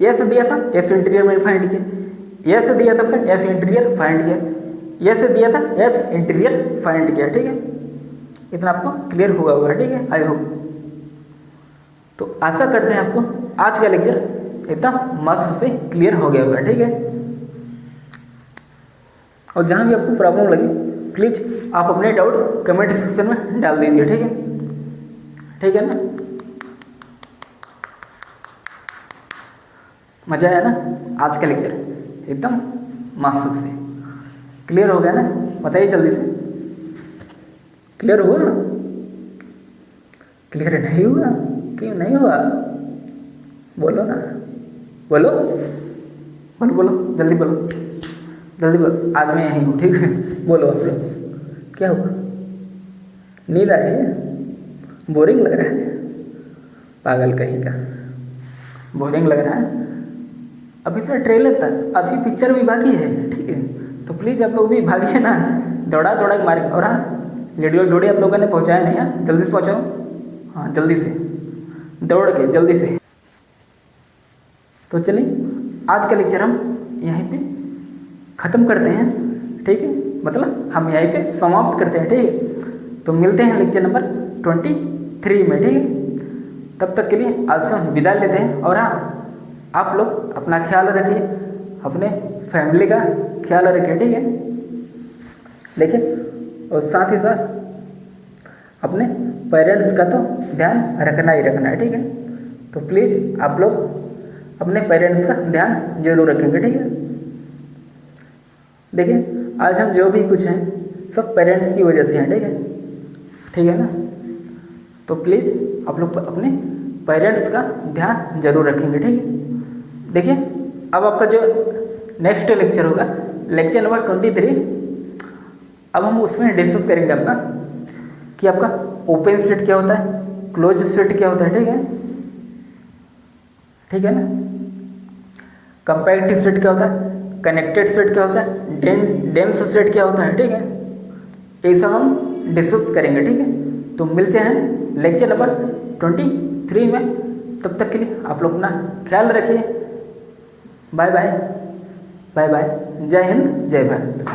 एस दिया था, एस इंटीरियर में फाइंड किया, एस दिया था आपका, एस इंटीरियर फाइंड किया, एस दिया था, एस इंटीरियर फाइंड किया, ठीक है। इतना आपको क्लियर हुआ होगा, ठीक है, आई होप। तो आशा करते हैं आपको आज का लेक्चर एकदम मस्त से क्लियर हो गया होगा, ठीक है। और जहाँ भी आपको प्रॉब्लम लगे प्लीज़ आप अपने डाउट कमेंट सेक्शन में डाल दीजिए, ठीक है, ठीक है ना। मज़ा आया ना आज का लेक्चर, एकदम मस्त से क्लियर हो गया ना, बताइए जल्दी से, क्लियर हुआ, क्लियर नहीं हुआ, क्यों नहीं हुआ, बोलो ना, बोलो बोलो बोलो, जल्दी बोलो, जल्दी बोलो, आज मैं यहीं हूँ, ठीक है, बोलो आप लोग, क्या हुआ, नींद आ रही है, बोरिंग लग रहा है, पागल कहीं का, बोरिंग लग रहा है। अभी तो ट्रेलर था, अभी पिक्चर भी बाकी है, ठीक है, तो प्लीज़ आप लोग भी भागिए ना, दौड़ा दौड़ा के मारे। और हाँ, वीडियो आप लोगों ने पहुँचाया नहीं है, जल्दी से पहुँचाओ, हाँ जल्दी से, दौड़ के जल्दी से। तो चलिए आज का लेक्चर हम यहीं पे ख़त्म करते हैं, ठीक है, मतलब हम यहीं पे समाप्त करते हैं, ठीक है। तो मिलते हैं लेक्चर नंबर 23 में, ठीक है। तब तक के लिए आज से हम विदा लेते हैं। और हाँ, आप लोग अपना ख्याल रखिए, अपने फैमिली का ख्याल रखिए, ठीक है, देखिए, और साथ ही साथ अपने पेरेंट्स का तो ध्यान रखना ही रखना है, ठीक है। तो प्लीज़ आप लोग अपने पेरेंट्स का ध्यान जरूर रखेंगे, ठीक है। देखिए आज हम जो भी कुछ हैं सब पेरेंट्स की वजह से हैं, ठीक है, ठीक है ना। तो प्लीज़ आप लोग अपने पेरेंट्स का ध्यान जरूर रखेंगे, ठीक है। देखिए अब आपका जो नेक्स्ट लेक्चर होगा, लेक्चर नंबर 23, अब हम उसमें डिस्कस करेंगे आपका कि आपका ओपन सेट क्या होता है, क्लोज सेट क्या होता है, ठीक है, ठीक है ना। कंपैरेटिव सेट क्या होता है, कनेक्टेड सेट क्या होता है, डेंस सेट क्या होता है, ठीक है, ये सब हम डिस्कस करेंगे, ठीक है। तो मिलते हैं लेक्चर नंबर 23 में, तब तक के लिए आप लोग अपना ख्याल रखिए, बाय बाय, बाय बाय, जय हिंद, जय भारत।